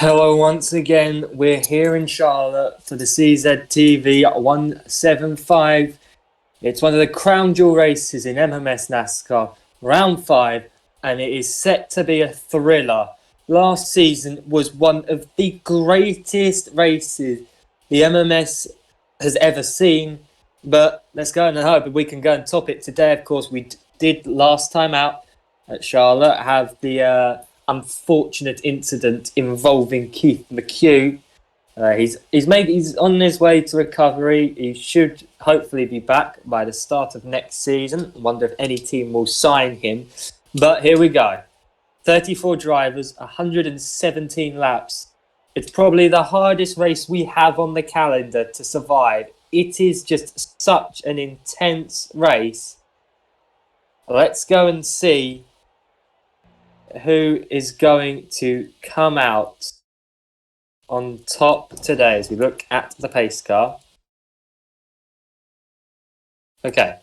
Hello once again. We're here in Charlotte for the CzTV 175. It's one of the crown jewel races in MMS NASCAR, round 5, and it is set to be a thriller. Last season was one of the greatest races the MMS has ever seen, but let's go and hope we can go and top it today. Of course, we did last time out at Charlotte have the unfortunate incident involving Keith McHugh. He's on his way to recovery. He should hopefully be back by the start of next season. I wonder if any team will sign him. But here we go. 34 drivers, 117 laps. It's probably the hardest race we have on the calendar to survive. It is just such an intense race. Let's go and see who is going to come out on top today as we look at the pace car. Okay.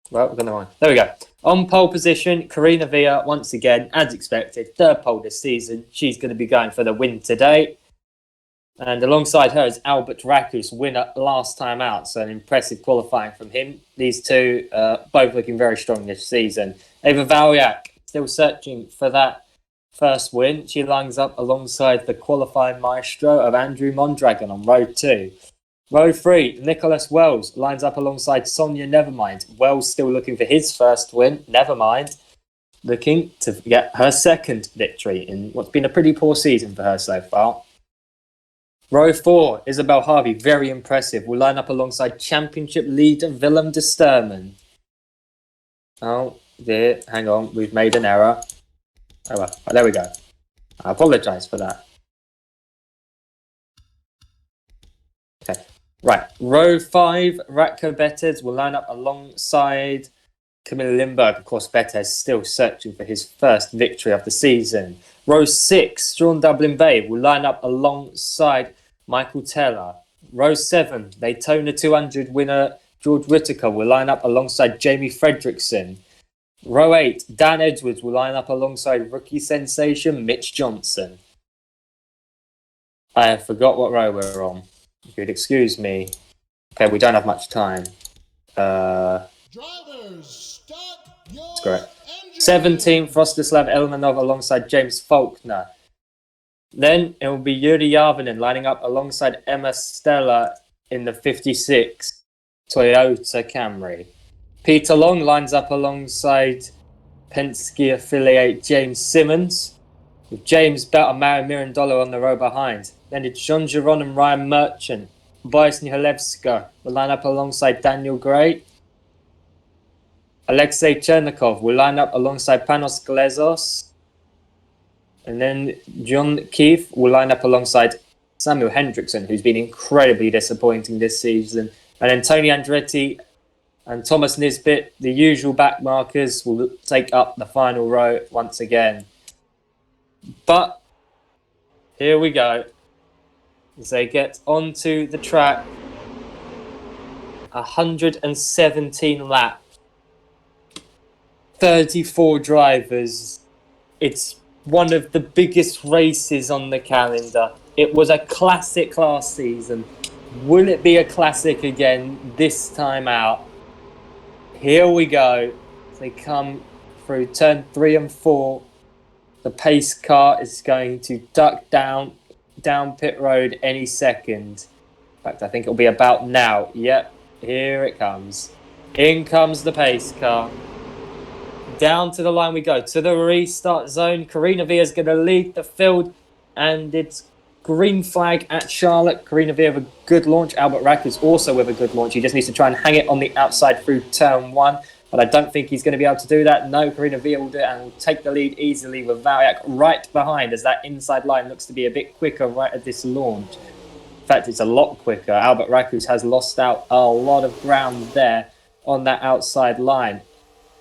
Well, we're going to there we go. On pole position, Karina Villa, once again, as expected, third pole this season. She's going to be going for the win today. And alongside her is Albert Rakus, winner last time out. So an impressive qualifying from him. These two both looking very strong this season. Eva Valyak, still searching for that first win. She lines up alongside the qualifying maestro of Andrew Mondragon on row 2. Row 3, Nicholas Wells lines up alongside Sonia Nevermind. Wells still looking for his first win. Nevermind looking to get her second victory in what's been a pretty poor season for her so far. Row 4, Isabel Harvey, very impressive, will line up alongside championship leader Willem de Sturman. Oh dear, hang on, we've made an error. Oh well, there we go. I apologise for that. Okay, right. Row 5, Ratko Betez will line up alongside Camilla Lindbergh. Of course, Betez still searching for his first victory of the season. Row 6, Sean Dublin Bay will line up alongside Michael Teller. Row 7, Daytona 200 winner George Whittaker will line up alongside Jamie Fredrickson. Row 8, Dan Edwards will line up alongside rookie sensation Mitch Johnson. I forgot what row we're on. If you'd excuse me. Okay, we don't have much time. Drivers, start your That's correct. 17, Frostislav Elmanov alongside James Faulkner. Then it will be Yuri Yarvinen lining up alongside Emma Stella in the 56 Toyota Camry. Peter Long lines up alongside Penske affiliate James Simmons, with James Bell and Mary Mirandolo on the row behind. Then it's Jean Giron and Ryan Merchant. Boris Nihalevska will line up alongside Daniel Gray. Alexei Chernikov will line up alongside Panos Glezos. And then John Keefe will line up alongside Samuel Hendrickson, who's been incredibly disappointing this season. And then Tony Andretti and Thomas Nisbet, the usual backmarkers, will take up the final row once again. But here we go. As they get onto the track, 117 laps, 34 drivers. It's one of the biggest races on the calendar. It was a classic last season. Will it be a classic again this time out? Here we go. They come through turn 3 and 4. The pace car is going to duck down pit road any second. In fact, I think it'll be about now. Yep, here it comes. In comes the pace car. Down to the line we go. To the restart zone. Karina Villa is going to lead the field. And it's green flag at Charlotte. Karina Villa with a good launch. Albert Rakus also with a good launch. He just needs to try and hang it on the outside through turn 1. But I don't think he's going to be able to do that. No, Karina Villa will do it and will take the lead easily with Valyak right behind as that inside line looks to be a bit quicker right at this launch. In fact, it's a lot quicker. Albert Rakus has lost out a lot of ground there on that outside line.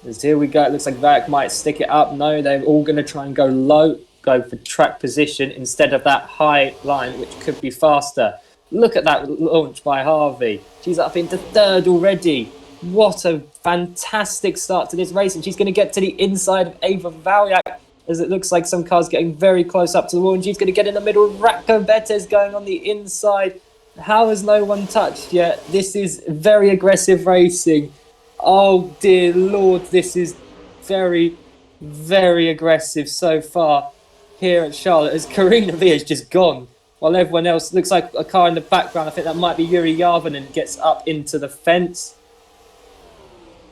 As here we go. It looks like Valyak might stick it up. No, they're all going to try and go low, go for track position instead of that high line, which could be faster. Look at that launch by Harvey. She's up into third already. What a fantastic start to this race. And she's going to get to the inside of Ava Valyak. as it looks like some cars getting very close up to the wall, and she's going to get in the middle. Ratko Betez going on the inside. How has no one touched yet? This is very aggressive racing. Oh dear Lord, this is very, very aggressive so far here at Charlotte, as Karina Via's just gone, while everyone else looks like a car in the background. I think that might be Yuri Yarvinen, gets up into the fence.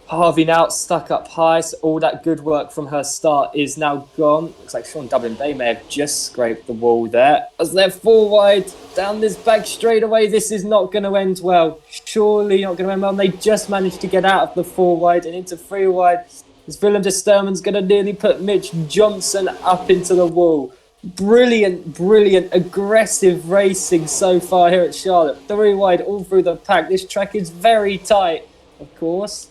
Harvey now stuck up high, so all that good work from her start is now gone. Looks like Sean Dublin Bay may have just scraped the wall there. As they're 4 wide down this back straightaway, this is not going to end well. Surely not going to end well. And they just managed to get out of the 4 wide and into 3 wide. As Willem de Sturman's going to nearly put Mitch Johnson up into the wall. Brilliant, brilliant, aggressive racing so far here at Charlotte. 3 wide all through the pack. This track is very tight, of course.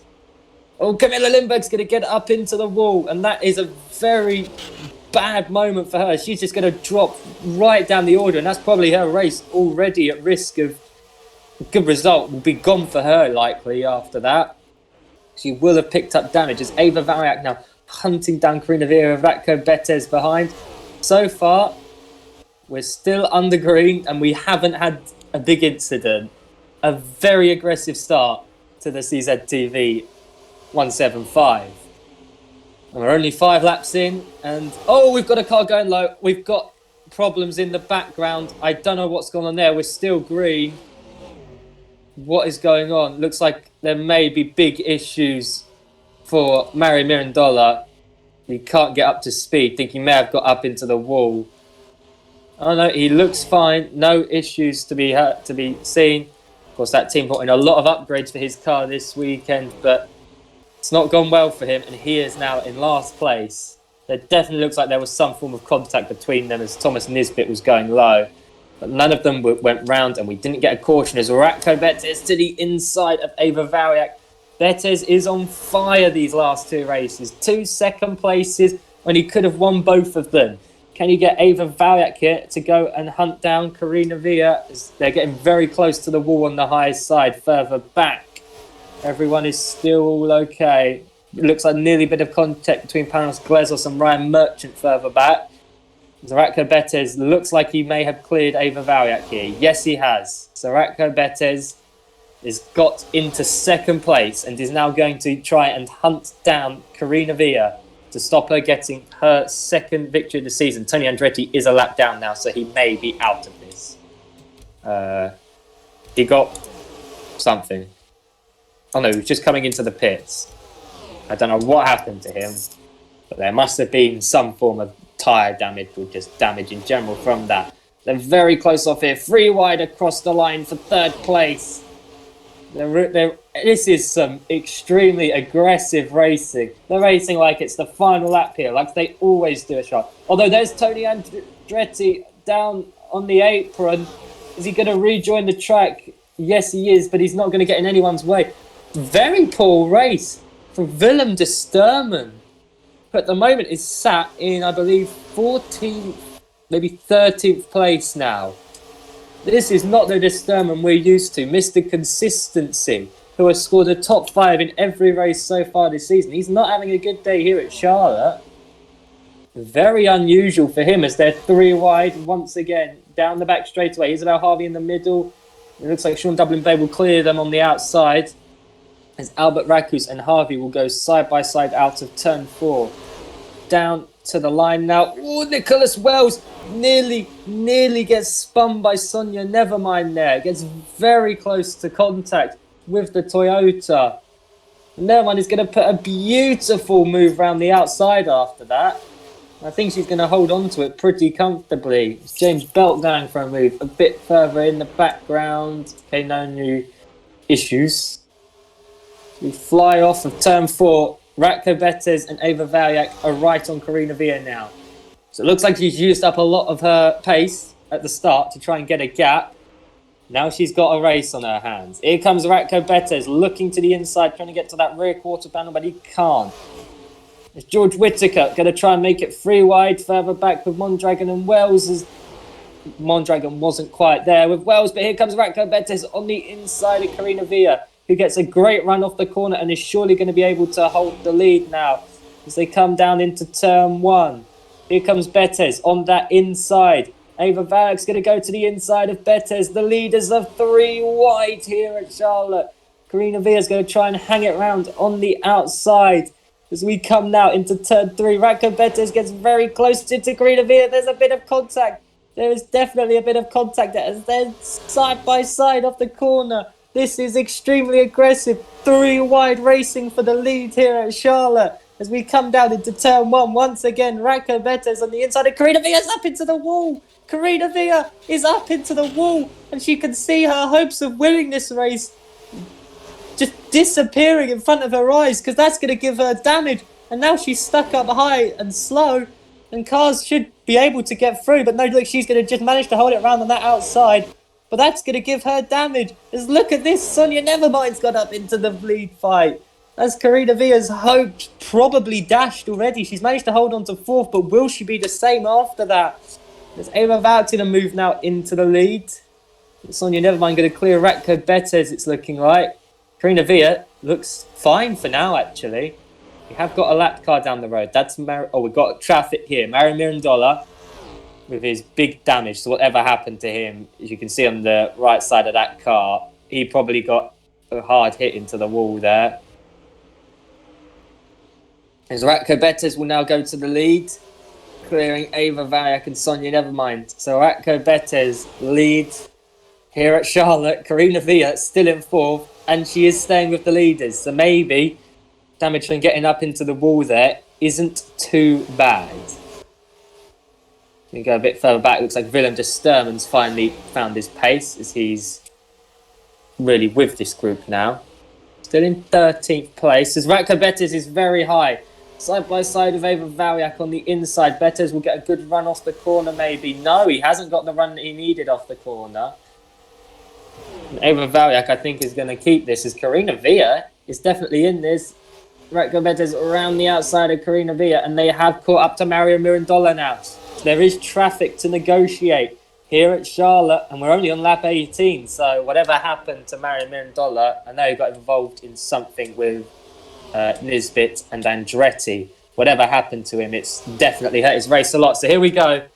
Oh, Camilla Lindberg's going to get up into the wall, and that is a very bad moment for her. She's just going to drop right down the order, and that's probably her race already at risk of a good result. Will be gone for her likely after that. She will have picked up damage as Ava Variak now hunting down Karina Vera, Ratko Betez behind. So far, we're still under green, and we haven't had a big incident. A very aggressive start to the CzTV 175. And we're only 5 laps in, and oh, we've got a car going low. We've got problems in the background. I don't know what's going on there. We're still green. What is going on? Looks like there may be big issues for Mario Mirandola. He can't get up to speed. Think he may have got up into the wall. Oh no, he looks fine. No issues to be seen. Of course, that team put in a lot of upgrades for his car this weekend, but it's not gone well for him, and he is now in last place. There definitely looks like there was some form of contact between them as Thomas Nisbet was going low, but none of them went round, and we didn't get a caution as Ratko Betez to the inside of Ava Variak. Betez is on fire these last 2 races. 2 second places when he could have won both of them. Can you get Ava Variak here to go and hunt down Karina Via? They're getting very close to the wall on the high side, further back. Everyone is still all okay. It looks like nearly a bit of contact between Panos Glezos and Ryan Merchant further back. Ratko Betez looks like he may have cleared Ava Variak here. Yes, he has. So Ratko Betez has got into second place and is now going to try and hunt down Karina Via to stop her getting her second victory of the season. Tony Andretti is a lap down now, so he may be out of this. He got something. Oh no, he was just coming into the pits. I don't know what happened to him, but there must have been some form of tyre damage or just damage in general from that. They're very close off here. 3 wide across the line for 3rd place. This is some extremely aggressive racing. They're racing like it's the final lap here, like they always do a shot. Although there's Tony Andretti down on the apron. Is he going to rejoin the track? Yes, he is, but he's not going to get in anyone's way. Very poor race from Willem de Sturman, who at the moment is sat in, I believe, 14th, maybe 13th place now. This is not the de Sturman we're used to. Mr. Consistency, who has scored a top 5 in every race so far this season. He's not having a good day here at Charlotte. Very unusual for him as they're 3 wide once again. Down the back straightaway. Isabel Harvey in the middle. It looks like Sean Dublin Bay will clear them on the outside, as Albert Rakus and Harvey will go side by side out of turn 4. Down to the line now. Oh, Nicholas Wells nearly gets spun by Sonia Nevermind there. Gets very close to contact with the Toyota. And Nevermind is going to put a beautiful move around the outside after that. I think she's going to hold on to it pretty comfortably. It's James Belt going for a move a bit further in the background. Okay, no new issues. We fly off of turn 4. Ratko Betez and Ava Variak are right on Karina Via now. So it looks like she's used up a lot of her pace at the start to try and get a gap. Now she's got a race on her hands. Here comes Ratko Betez looking to the inside, trying to get to that rear quarter panel, but he can't. It's George Whittaker going to try and make it 3 wide further back with Mondragon and Wells. Mondragon wasn't quite there with Wells, but here comes Ratko Betez on the inside of Karina Via, who gets a great run off the corner and is surely going to be able to hold the lead now as they come down into turn 1. Here comes Betes on that inside. Ava Valak's going to go to the inside of Betes. The leaders are 3 wide here at Charlotte. Karina Villa's going to try and hang it round on the outside. As we come now into turn 3, Radko Betes gets very close to Karina Villa. There's a bit of contact. There is definitely a bit of contact as they're side by side off the corner. This is extremely aggressive. 3 wide racing for the lead here at Charlotte. As we come down into turn 1, once again, Radko Betes on the inside, and Karina Villa's up into the wall. Karina Villa is up into the wall, and she can see her hopes of winning this race just disappearing in front of her eyes, because that's going to give her damage. And now she's stuck up high and slow, and cars should be able to get through. But no, look, she's going to just manage to hold it around on that outside. But that's going to give her damage. As look at this, Sonia Nevermind's got up into the lead fight. As Karina Villa's hopes probably dashed already. She's managed to hold on to 4th, but will she be the same after that? There's Ava Valak to move now into the lead. Sonia Nevermind going to clear Radko Betes, it's looking like. Karina Villa looks fine for now, actually. We have got a lap car down the road. That's we've got traffic here. Mario Mirandola with his big damage. So whatever happened to him, as you can see on the right side of that car, he probably got a hard hit into the wall there. As Radko Betes will now go to the lead, clearing Ava Valak and Sonia Nevermind. So Radko Betes leads here at Charlotte. Karina Villa still in 4th, and she is staying with the leaders. So maybe damage from getting up into the wall there isn't too bad. We go a bit further back. It looks like Willem de Sturman's finally found his pace, as he's really with this group now. Still in 13th place, as Radko Betes is very high. Side by side with Ava Valak on the inside. Betes will get a good run off the corner, maybe. No, he hasn't got the run that he needed off the corner. And Ava Valak, I think, is going to keep this, as Karina Villa is definitely in this. Radko Betes around the outside of Karina Villa, and they have caught up to Mario Mirandola now. So there is traffic to negotiate here at Charlotte, and we're only on lap 18, so whatever happened to Mario Mirandola, I know he got involved in something with Nisbet and Andretti. Whatever happened to him, it's definitely hurt his race a lot. So here we go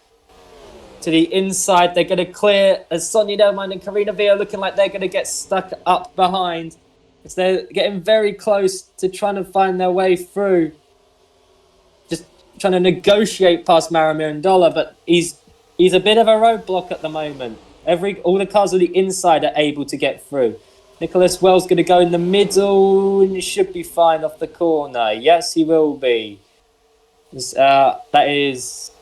to the inside. They're going to clear, as Sonia Nevermind and Karina Villa looking like they're going to get stuck up behind. As they're getting very close to trying to find their way through. Just trying to negotiate past Mario Mirandola, but he's a bit of a roadblock at the moment. All the cars on the inside are able to get through. Nicholas Wells going to go in the middle, and he should be fine off the corner. Yes, he will be. That is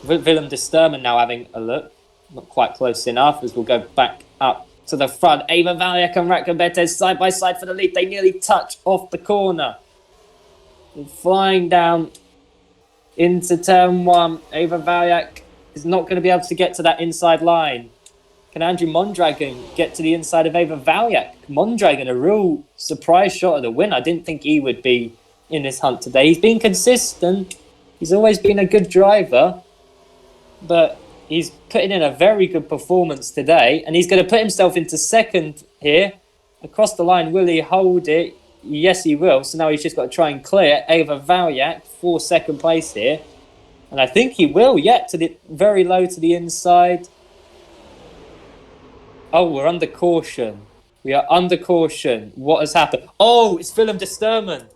Willem de Sturman now having a look. Not quite close enough, as we'll go back up to the front. Ava Valak and Radko Betes side by side for the lead. They nearly touch off the corner. And flying down into turn 1. Ava Valak is not going to be able to get to that inside line. Can Andrew Mondragon get to the inside of Ava Valak? Mondragon, a real surprise shot of the win. I didn't think he would be in this hunt today. He's been consistent. He's always been a good driver. But he's putting in a very good performance today. And he's going to put himself into 2nd here. Across the line, will he hold it? Yes, he will. So now he's just got to try and clear Ava Valak for 2nd place here. And I think he will, very low to the inside. Oh, we're under caution. We are under caution. What has happened? Oh, it's Willem de Sturman.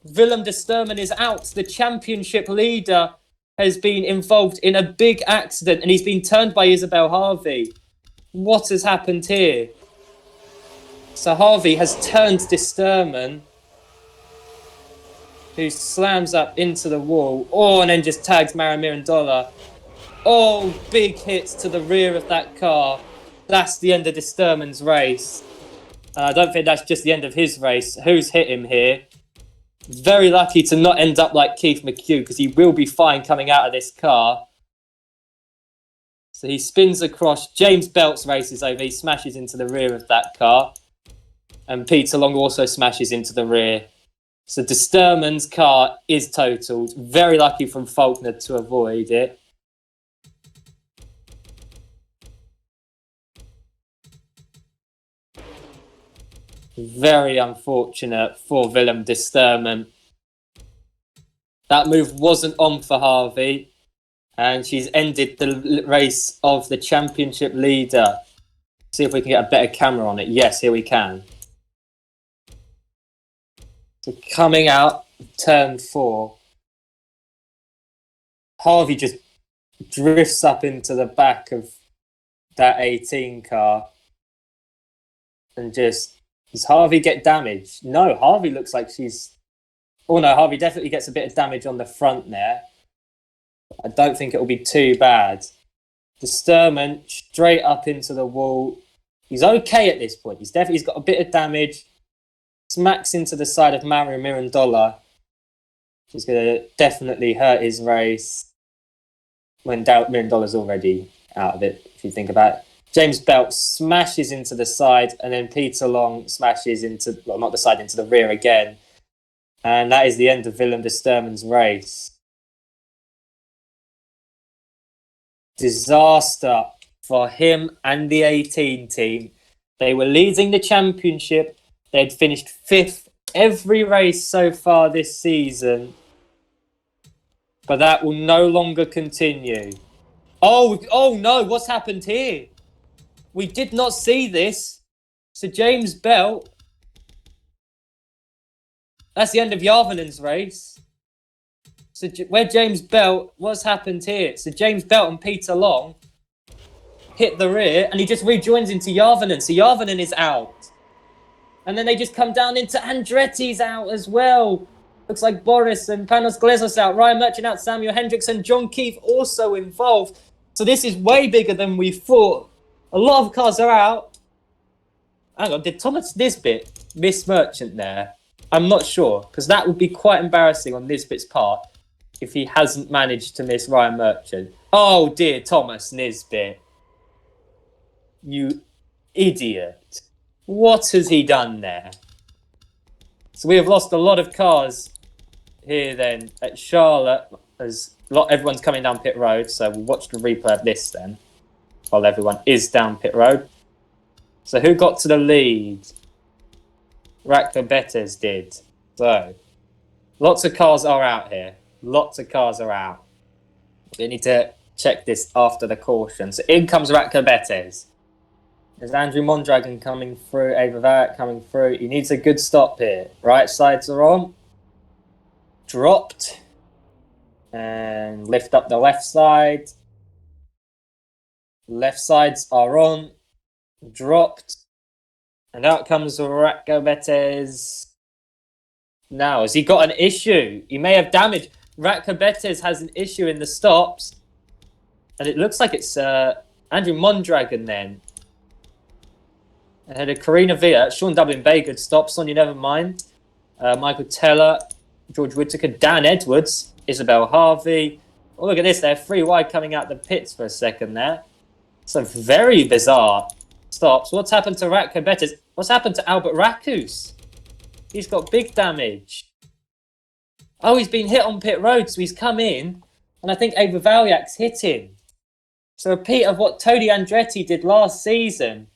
Willem de Sturman is out. The championship leader has been involved in a big accident, and he's been turned by Isabel Harvey. What has happened here? So Harvey has turned de Sturman, who slams up into the wall. Oh, and then just tags Mario Mirandola. Oh, big hits to the rear of that car. That's the end of de Sturman's race. I don't think that's just the end of his race. Who's hit him here? Very lucky to not end up like Keith McHugh, because he will be fine coming out of this car. So he spins across. James Belt's race is over. He smashes into the rear of that car. And Peter Long also smashes into the rear. So de Sturman's car is totaled. Very lucky from Faulkner to avoid it. Very unfortunate for Willem de Sturman. That move wasn't on for Harvey. And she's ended the race of the championship leader. See if we can get a better camera on it. Yes, here we can. So coming out, turn 4. Harvey just drifts up into the back of that 18 car. And just, does Harvey get damaged? No, Harvey looks like she's... Oh no, Harvey definitely gets a bit of damage on the front there. I don't think it'll be too bad. The Sturman straight up into the wall. He's okay at this point. He's got a bit of damage. Smacks into the side of Mario Mirandola. Which is going to definitely hurt his race. When Mirandola's already out of it, if you think about it. James Belt smashes into the side, and then Peter Long smashes into, well, not the side, into the rear again. And that is the end of Willem de Sturman's race. Disaster for him and the 18 team. They were leading the championship. They'd finished 5th every race so far this season. But that will no longer continue. Oh no, what's happened here? We did not see this. So James Belt. That's the end of Jarvanen's race. So where James Belt, what's happened here? So James Belt and Peter Long hit the rear and he just rejoins into Jarvanen. So Jarvanen is out. And then they just come down into Andretti's out as well. Looks like Boris and Panos Glezos out. Ryan Merchant out. Samuel Hendricks and John Keefe also involved. So this is way bigger than we thought. A lot of cars are out. Hang on, did Thomas Nisbet miss Merchant there? I'm not sure, because that would be quite embarrassing on Nisbet's part if he hasn't managed to miss Ryan Merchant. Oh dear, Thomas Nisbet. You idiot. What has he done there? So we have lost a lot of cars here then at Charlotte. Everyone's coming down pit road, so we'll watch the replay of this then, while everyone is down pit road. So who got to the lead? Ratko Betes did. So, lots of cars are out here. Lots of cars are out. We need to check this after the caution. So in comes Ratko Betes. There's Andrew Mondragon coming through, Ava Varrick coming through. He needs a good stop here. Right sides are on. Dropped. And lift up the left side. Left sides are on. Dropped. And out comes Ratko Betes. Now, has he got an issue? He may have damage. Ratko Betes has an issue in the stops. And it looks like it's Andrew Mondragon then. Ahead of Karina Villa. Sean Dublin Bay, good stop. Sonia Nevermind. Michael Teller. George Whittaker. Dan Edwards. Isabel Harvey. Oh, look at this. They're 3 wide coming out the pits for a second there. So very bizarre stops. What's happened to Ratko Betes? What's happened to Albert Rakus? He's got big damage. Oh, he's been hit on pit road, so he's come in. And I think Ava Valjac's hit him. So a repeat of what Tony Andretti did last season.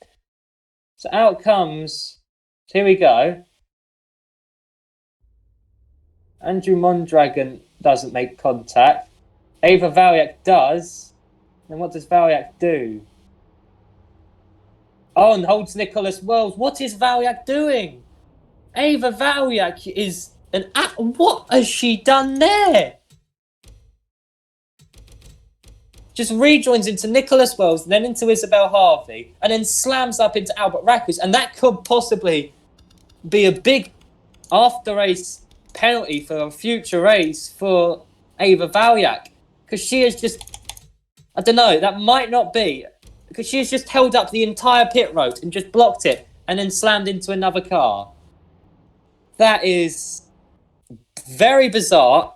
So out comes... Here we go. Andrew Mondragon doesn't make contact. Ava Valjac does. Then what does Valjac do? Oh, and holds Nicholas Wells. What is Valjac doing? Ava Valjac is an... What has she done there? Just rejoins into Nicholas Wells, then into Isabel Harvey, and then slams up into Albert Rakus. And that could possibly be a big after-race penalty for a future race for Ava Valjac. Because she has just... I don't know, that might not be... Because she has just held up the entire pit road and just blocked it and then slammed into another car. That is very bizarre.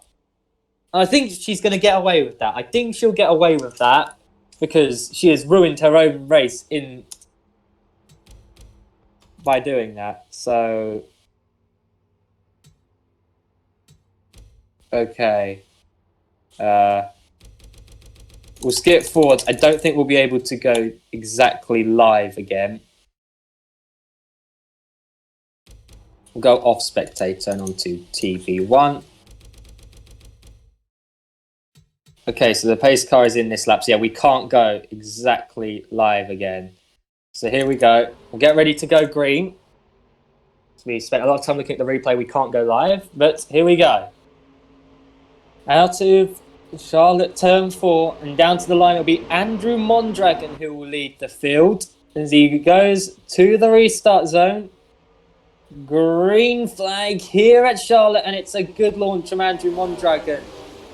I think she's going to get away with that. I think she'll get away with that because she has ruined her own race by doing that. So, okay. We'll skip forward. I don't think we'll be able to go exactly live again. We'll go off spectator and onto TV1. Okay, so the pace car is in this lap. So yeah, we can't go exactly live again. So here we go. We'll get ready to go green. So we spent a lot of time looking at the replay. We can't go live, but here we go. Out of Charlotte turn 4 and down to the line, it'll be Andrew Mondragon who will lead the field as he goes to the restart zone. Green flag here at Charlotte, and it's a good launch from Andrew Mondragon.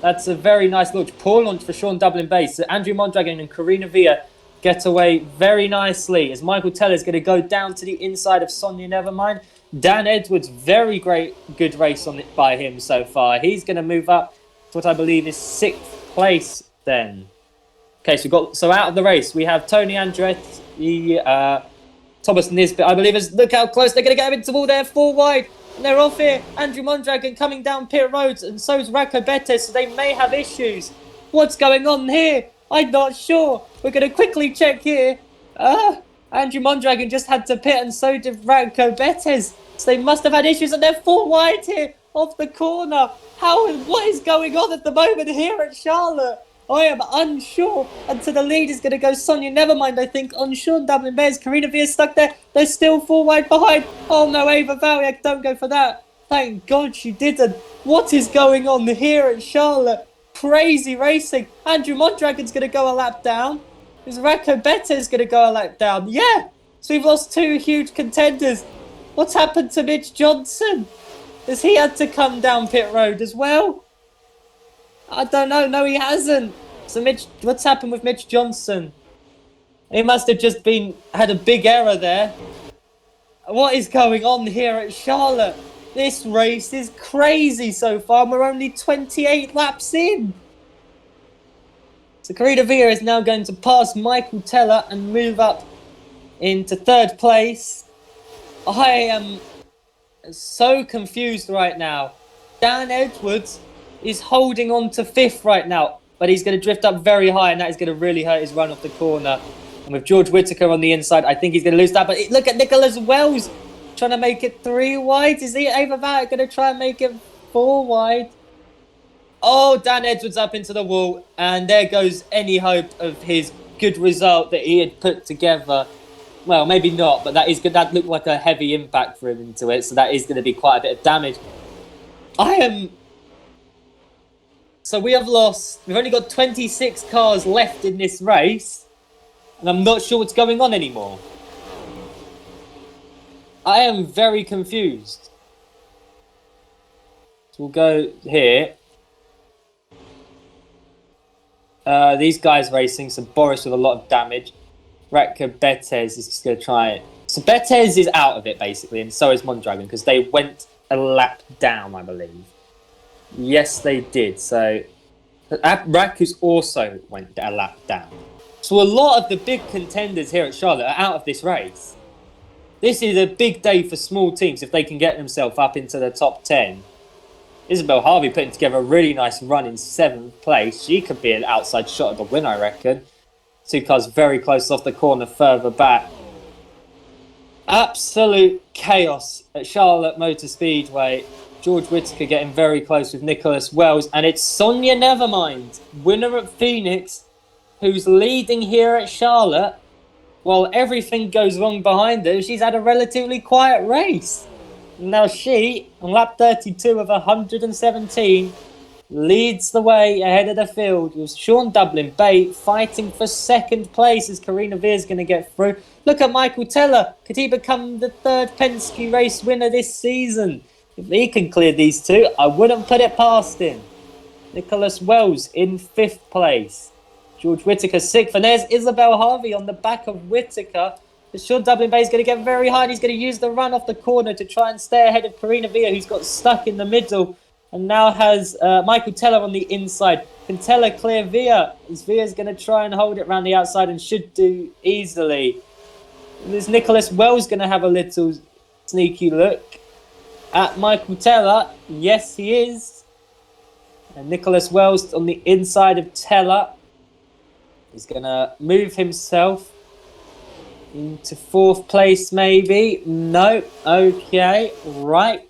That's a very nice launch. Poor launch for Sean Dublin Base. So Andrew Mondragon and Karina Villa get away very nicely as Michael Teller is going to go down to the inside of Sonia Nevermind. Dan Edwards, very good race on it by him so far. He's going to move up to what I believe is 6th place then. Okay, so out of the race we have Tony Andretti, Thomas Nisbet, I believe is. Look how close they're going to get him into the wall there, 4 wide. And they're off here. Andrew Mondragon coming down pit roads, and so is Racco Betes, so they may have issues. What's going on here? I'm not sure. We're going to quickly check here. Andrew Mondragon just had to pit, and so did Racco Betes. So they must have had issues, and they're 4 wide here off the corner. What is going on at the moment here at Charlotte? I am unsure. And so the lead is going to go Sonia Nevermind, I think, on Sean Dublin Bears. Karina Villa stuck there. They're still 4 wide behind. Oh no, Ava Valiak, don't go for that. Thank God she didn't. What is going on here at Charlotte? Crazy racing. Andrew Mondragon's going to go a lap down. Is Racco Betes going to go a lap down? Yeah. So we've lost 2 huge contenders. What's happened to Mitch Johnson? Has he had to come down pit road as well? I don't know. No, he hasn't. So what's happened with Mitch Johnson? He must have just had a big error there. What is going on here at Charlotte? This race is crazy so far. We're only 28 laps in. So Karina Villa is now going to pass Michael Teller and move up into 3rd place. I am so confused right now. Dan Edwards is holding on to 5th right now, but he's going to drift up very high, and that is going to really hurt his run off the corner. And with George Whittaker on the inside, I think he's going to lose that. But look at Nicholas Wells trying to make it 3 wide. Is he Ava Valiak going to try and make it 4 wide? Oh, Dan Edwards up into the wall, and there goes any hope of his good result that he had put together. Well, maybe not, but that is good. That looked like a heavy impact for him into it, so that is going to be quite a bit of damage. So we have lost. We've only got 26 cars left in this race, and I'm not sure what's going on anymore. I am very confused. So we'll go here. These guys racing, so Boris with a lot of damage. Racco Betes is just going to try it. So Betes is out of it, basically, and so is Mondragon, because they went a lap down, I believe. Yes, they did. So Racco's also went a lap down. So a lot of the big contenders here at Charlotte are out of this race. This is a big day for small teams if they can get themselves up into the top 10. Isabel Harvey putting together a really nice run in 7th place. She could be an outside shot at the win, I reckon. 2 cars very close off the corner further back. Absolute chaos at Charlotte Motor Speedway. George Whittaker getting very close with Nicholas Wells. And it's Sonia Nevermind, winner at Phoenix, who's leading here at Charlotte. While everything goes wrong behind her, she's had a relatively quiet race. Now she, on lap 32 of 117, leads the way ahead of the field with Sean Dublin Bay fighting for 2nd place as Karina Villa is going to get through. Look at Michael Teller. Could he become the 3rd Penske race winner this season? If he can clear these 2, I wouldn't put it past him. Nicholas Wells in 5th place. George Whittaker 6th. And there's Isabel Harvey on the back of Whittaker. Sean Dublin Bay is going to get very high, and he's going to use the run off the corner to try and stay ahead of Karina Villa, who's got stuck in the middle. And now has Michael Teller on the inside. Can Teller clear Villa? As Villa's going to try and hold it around the outside and should do easily. There's Nicholas Wells going to have a little sneaky look at Michael Teller. Yes, he is. And Nicholas Wells on the inside of Teller is going to move himself into 4th place, maybe. No. Okay. Right.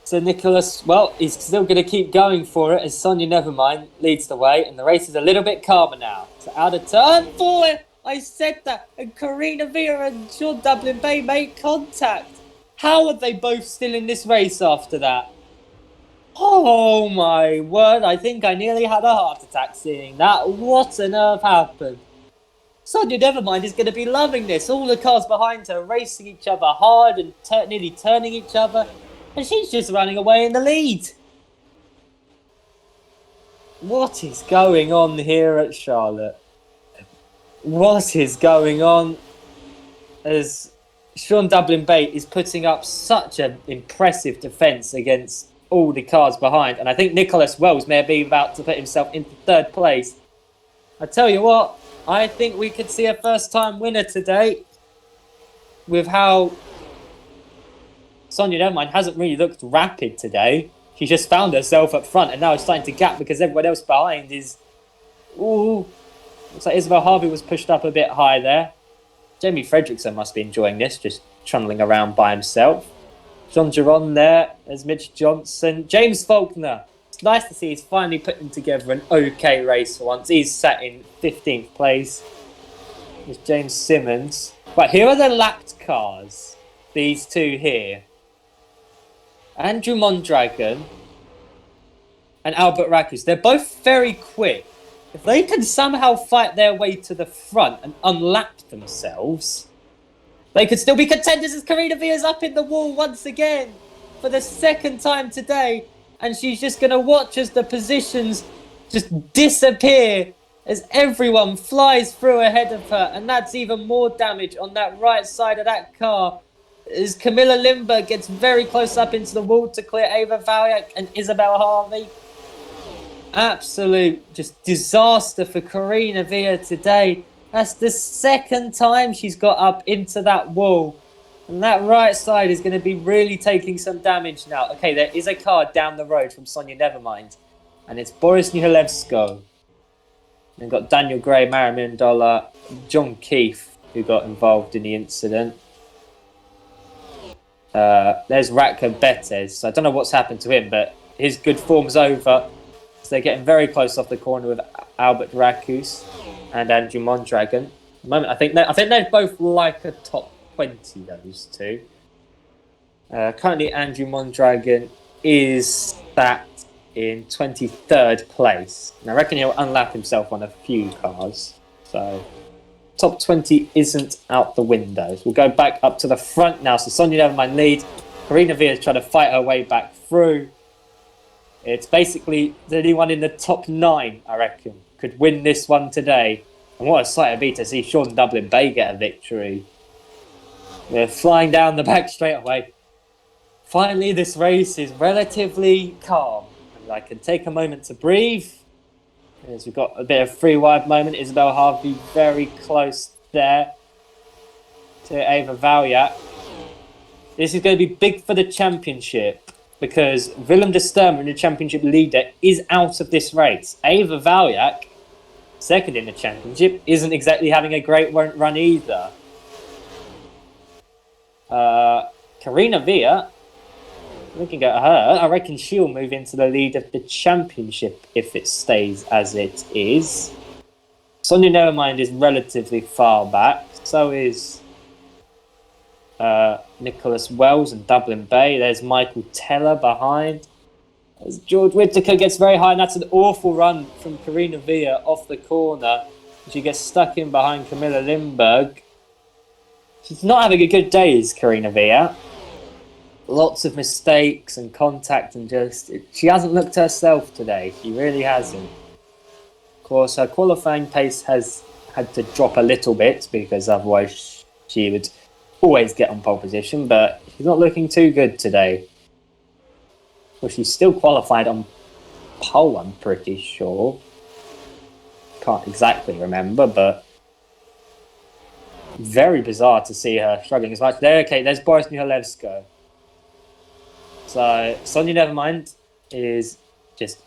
So Nicholas, well, he's still going to keep going for it as Sonia Nevermind leads the way, and the race is a little bit calmer now. So out of turn 4, I said that, and Karina Villa and Sean Dublin Bay make contact. How are they both still in this race after that? Oh my word, I think I nearly had a heart attack seeing that. What on earth happened? Sonia Nevermind is going to be loving this. All the cars behind her racing each other hard and nearly turning each other. And she's just running away in the lead. What is going on here at Charlotte? What is going on as Sean Dublin Bay is putting up such an impressive defence against all the cars behind. And I think Nicholas Wells may be about to put himself into third place. I tell you what, I think we could see a first-time winner today with how Sonia Nevermind hasn't really looked rapid today. She just found herself up front and now is starting to gap because everyone else behind is... Ooh. Looks like Isabel Harvey was pushed up a bit high there. Jamie Fredrickson must be enjoying this, just trundling around by himself. John Giron there as Mitch Johnson. James Faulkner. It's nice to see he's finally putting together an okay race for once. He's sat in 15th place. There's James Simmons. Right, here are the lapped cars. These two here. Andrew Mondragon and Albert Rackus. They're both very quick. If they can somehow fight their way to the front and unlap themselves, they could still be contenders as Karina Villa's up in the wall once again for the second time today. And she's just going to watch as the positions just disappear as everyone flies through ahead of her. And that's even more damage on that right side of that car as Camilla Lindberg gets very close up into the wall to clear Ava Valyak and Isabel Harvey. Absolute just disaster for Karina Villa today. That's the second time she's got up into that wall. And that right side is going to be really taking some damage now. Okay, there is a car down the road from Sonia Nevermind. And it's Boris Niholevsko. Then got Daniel Gray, Mara Mindola, John Keefe, who got involved in the incident. There's Ratko Betez. So I don't know what's happened to him, but his good form's over. So they're getting very close off the corner with Albert Rackus and Andrew Mondragon. At the moment, I think they're both like a top 20, those two. Currently, Andrew Mondragon is sat in 23rd place. And I reckon he'll unlap himself on a few cars. So top 20 isn't out the window. So we'll go back up to the front now. So Sonia Nevermind lead. Karina Villa is trying to fight her way back through. It's basically anyone in the top 9, I reckon, could win this one today. And what a sight it'd be to see Sean Dublin Bay get a victory. They're flying down the back straightaway. Finally, this race is relatively calm. And I can take a moment to breathe. As we've got a bit of free wide moment. Isabel Harvey very close there to Ava Valyak. This is going to be big for the championship because Willem de Sturmer, the championship leader, is out of this race. Ava Valyak, second in the championship, isn't exactly having a great run either. Karina Villa, looking at her, I reckon she'll move into the lead of the championship if it stays as it is. Sonia Nevermind is relatively far back. So is Nicholas Wells and Dublin Bay. There's Michael Teller behind. As George Whittaker gets very high, and that's an awful run from Karina Villa off the corner. She gets stuck in behind Camilla Lindberg. She's not having a good day, is Karina Villa. Lots of mistakes and contact and she hasn't looked herself today. She really hasn't. Of course, her qualifying pace has had to drop a little bit because otherwise she would always get on pole position, but she's not looking too good today. Well, she's still qualified on pole, I'm pretty sure. Can't exactly remember, but very bizarre to see her struggling as much. There's Boris Niholevsko. So Sonia Nevermind is just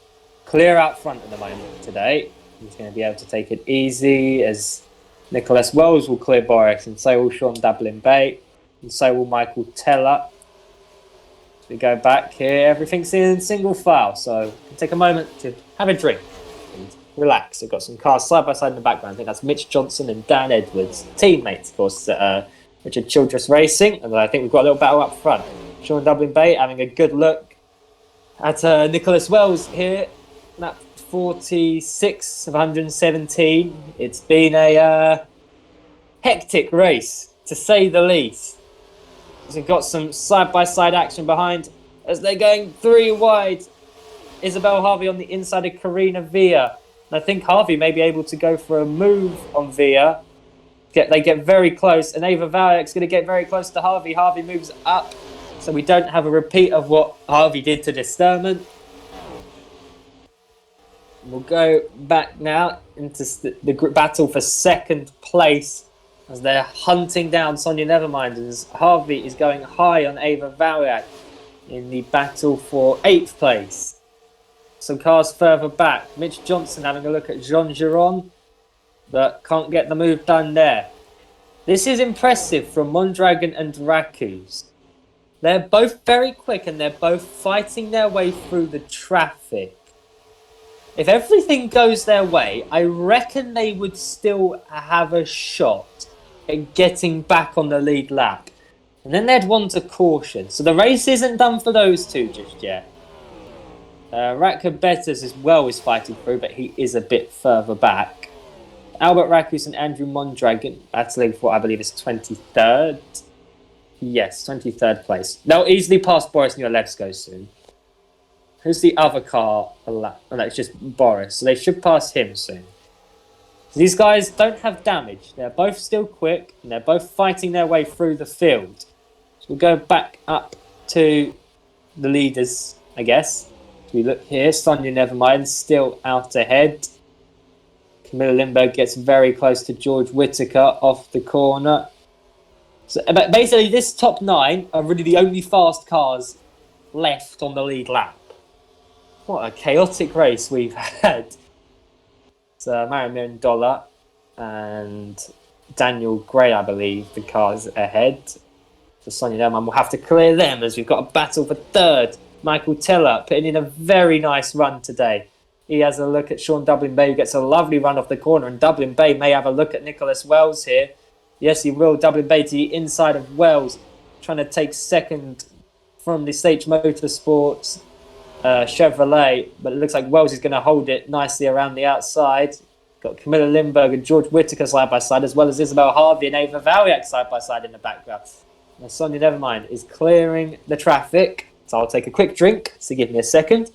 clear out front at the moment today. He's going to be able to take it easy as Nicholas Wells will clear Boris, and so will Sean Dublin Bay, and so will Michael Teller. We go back here, everything's in single file, so we can take a moment to have a drink and relax. We've got some cars side by side in the background. I think that's Mitch Johnson and Dan Edwards, teammates, of course, Richard Childress Racing, and I think we've got a little battle up front. Sean Dublin Bay having a good look at Nicholas Wells here, lap 46 of 117. It's been a hectic race, to say the least. We've got some side-by-side action behind as they're going 3 wide. Isabel Harvey on the inside of Karina Villa. And I think Harvey may be able to go for a move on Villa. They get very close, and Ava Valyak's going to get very close to Harvey. Harvey moves up, so we don't have a repeat of what Harvey did to Disterman. We'll go back now into the battle for second place, as they're hunting down Sonia Nevermind, as Harvey is going high on Ava Valyak in the battle for 8th place. Some cars further back. Mitch Johnson having a look at Jean Giron, but can't get the move done there. This is impressive from Mondragon and Rakus. They're both very quick and they're both fighting their way through the traffic. If everything goes their way, I reckon they would still have a shot at getting back on the lead lap. And then they'd want a caution. So the race isn't done for those two just yet. Ratko Bettas as well is fighting through, but he is a bit further back. Albert Rakus and Andrew Mondragon battling for what I believe is 23rd. Yes, 23rd place. They'll easily pass Boris Nurlevsko soon. Who's the other car? Oh, no, it's just Boris. So they should pass him soon. These guys don't have damage. They're both still quick, and they're both fighting their way through the field. So we'll go back up to the leaders, I guess. So we look here. Sonia Nevermind still out ahead. Camilla Lindbergh gets very close to George Whittaker off the corner. So, but basically, this top 9 are really the only fast cars left on the lead lap. What a chaotic race we've had. So Mario Dollar and Daniel Gray, I believe, the cars ahead. So Sonia Nevermind will have to clear them as we've got a battle for 3rd. Michael Teller putting in a very nice run today. He has a look at Sean Dublin Bay, who gets a lovely run off the corner, and Dublin Bay may have a look at Nicholas Wells here. Yes, he will. Dublin Bay to the inside of Wells, trying to take 2nd from the CzTV Motorsports Chevrolet, but it looks like Wells is going to hold it nicely around the outside. Got Camilla Lindbergh and George Whittaker side by side, as well as Isabel Harvey and Ava Valyak side by side in the background. Now Sonia Nevermind is clearing the traffic, so I'll take a quick drink, so give me a second.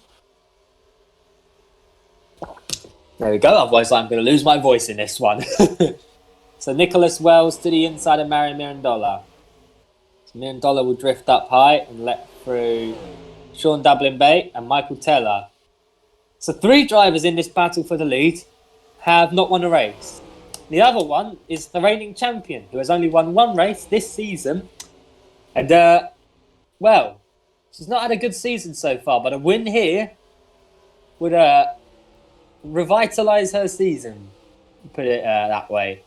There we go, otherwise I'm going to lose my voice in this one. So Nicholas Wells to the inside of Mario Mirandola. So Mirandola will drift up high and let through Sean Dublin Bay and Michael Teller. So 3 drivers in this battle for the lead have not won a race. The other one is the reigning champion, who has only won 1 race this season. And, well, she's not had a good season so far, but a win here would revitalise her season, put it that way.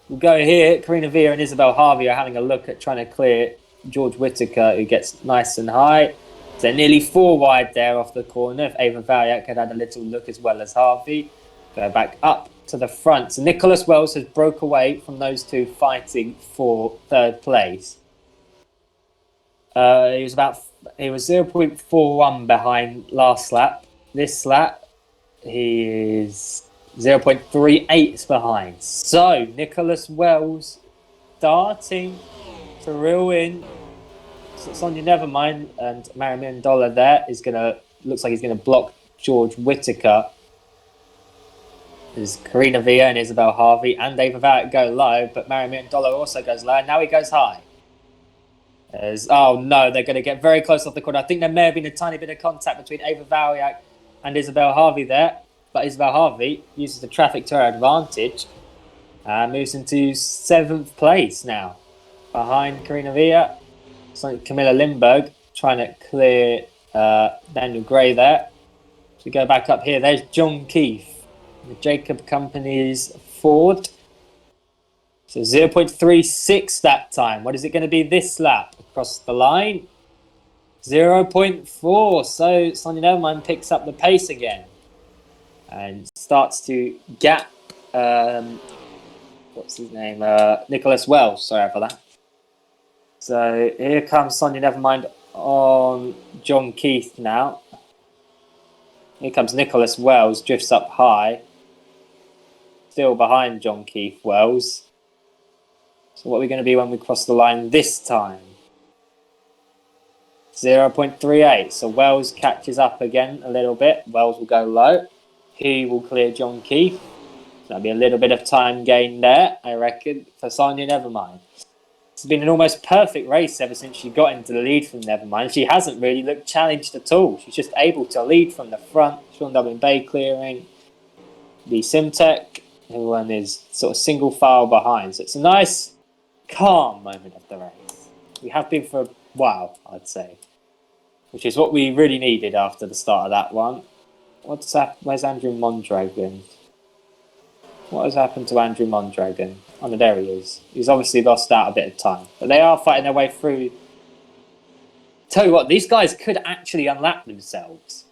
We'll go here. Karina Villa and Isabel Harvey are having a look at trying to clear George Whittaker, who gets nice and high. So nearly 4 wide there off the corner. If Ava Valyak had a little look as well as Harvey. Go back up to the front. So Nicholas Wells has broke away from those two fighting for 3rd place. He was 0.41 behind last lap. This lap, he is 0.38 behind. So Nicholas Wells starting to reel in. Sonia Nevermind and Mario Mirandola there looks like he's gonna block George Whittaker. There's Karina Villa and Isabel Harvey and Ava Valyak go low, but Mario Mirandola also goes low, and now he goes high. Oh no, they're going to get very close off the corner. I think there may have been a tiny bit of contact between Ava Valyak and Isabel Harvey there, but Isabel Harvey uses the traffic to her advantage and moves into 7th place now, behind Karina Villa. So Camilla Lindbergh trying to clear Daniel Gray there. So we go back up here. There's John Keefe, the Jacob Company's Ford. So 0.36 that time. What is it going to be this lap? Across the line. 0.4. So Sonia Nevermind picks up the pace again and starts to gap. What's his name? Nicholas Wells. Sorry for that. So here comes Sonia Nevermind on John Keith now. Here comes Nicholas Wells, drifts up high. Still behind John Keith Wells. So what are we going to be when we cross the line this time? 0.38. So Wells catches up again a little bit. Wells will go low. He will clear John Keith. There'll be a little bit of time gain there, I reckon, for Sonia Nevermind. It's been an almost perfect race ever since she got into the lead from Nevermind. She hasn't really looked challenged at all. She's just able to lead from the front. Sean Dublin Bay clearing. The Simtech, who is sort of single file behind. So it's a nice, calm moment of the race. We have been for a while, I'd say. Which is what we really needed after the start of that one. What's that? Where's Andrew Mondragon? What has happened to Andrew Mondragon? Oh no, there he is. He's obviously lost out a bit of time. But they are fighting their way through. Tell you what, these guys could actually unlap themselves.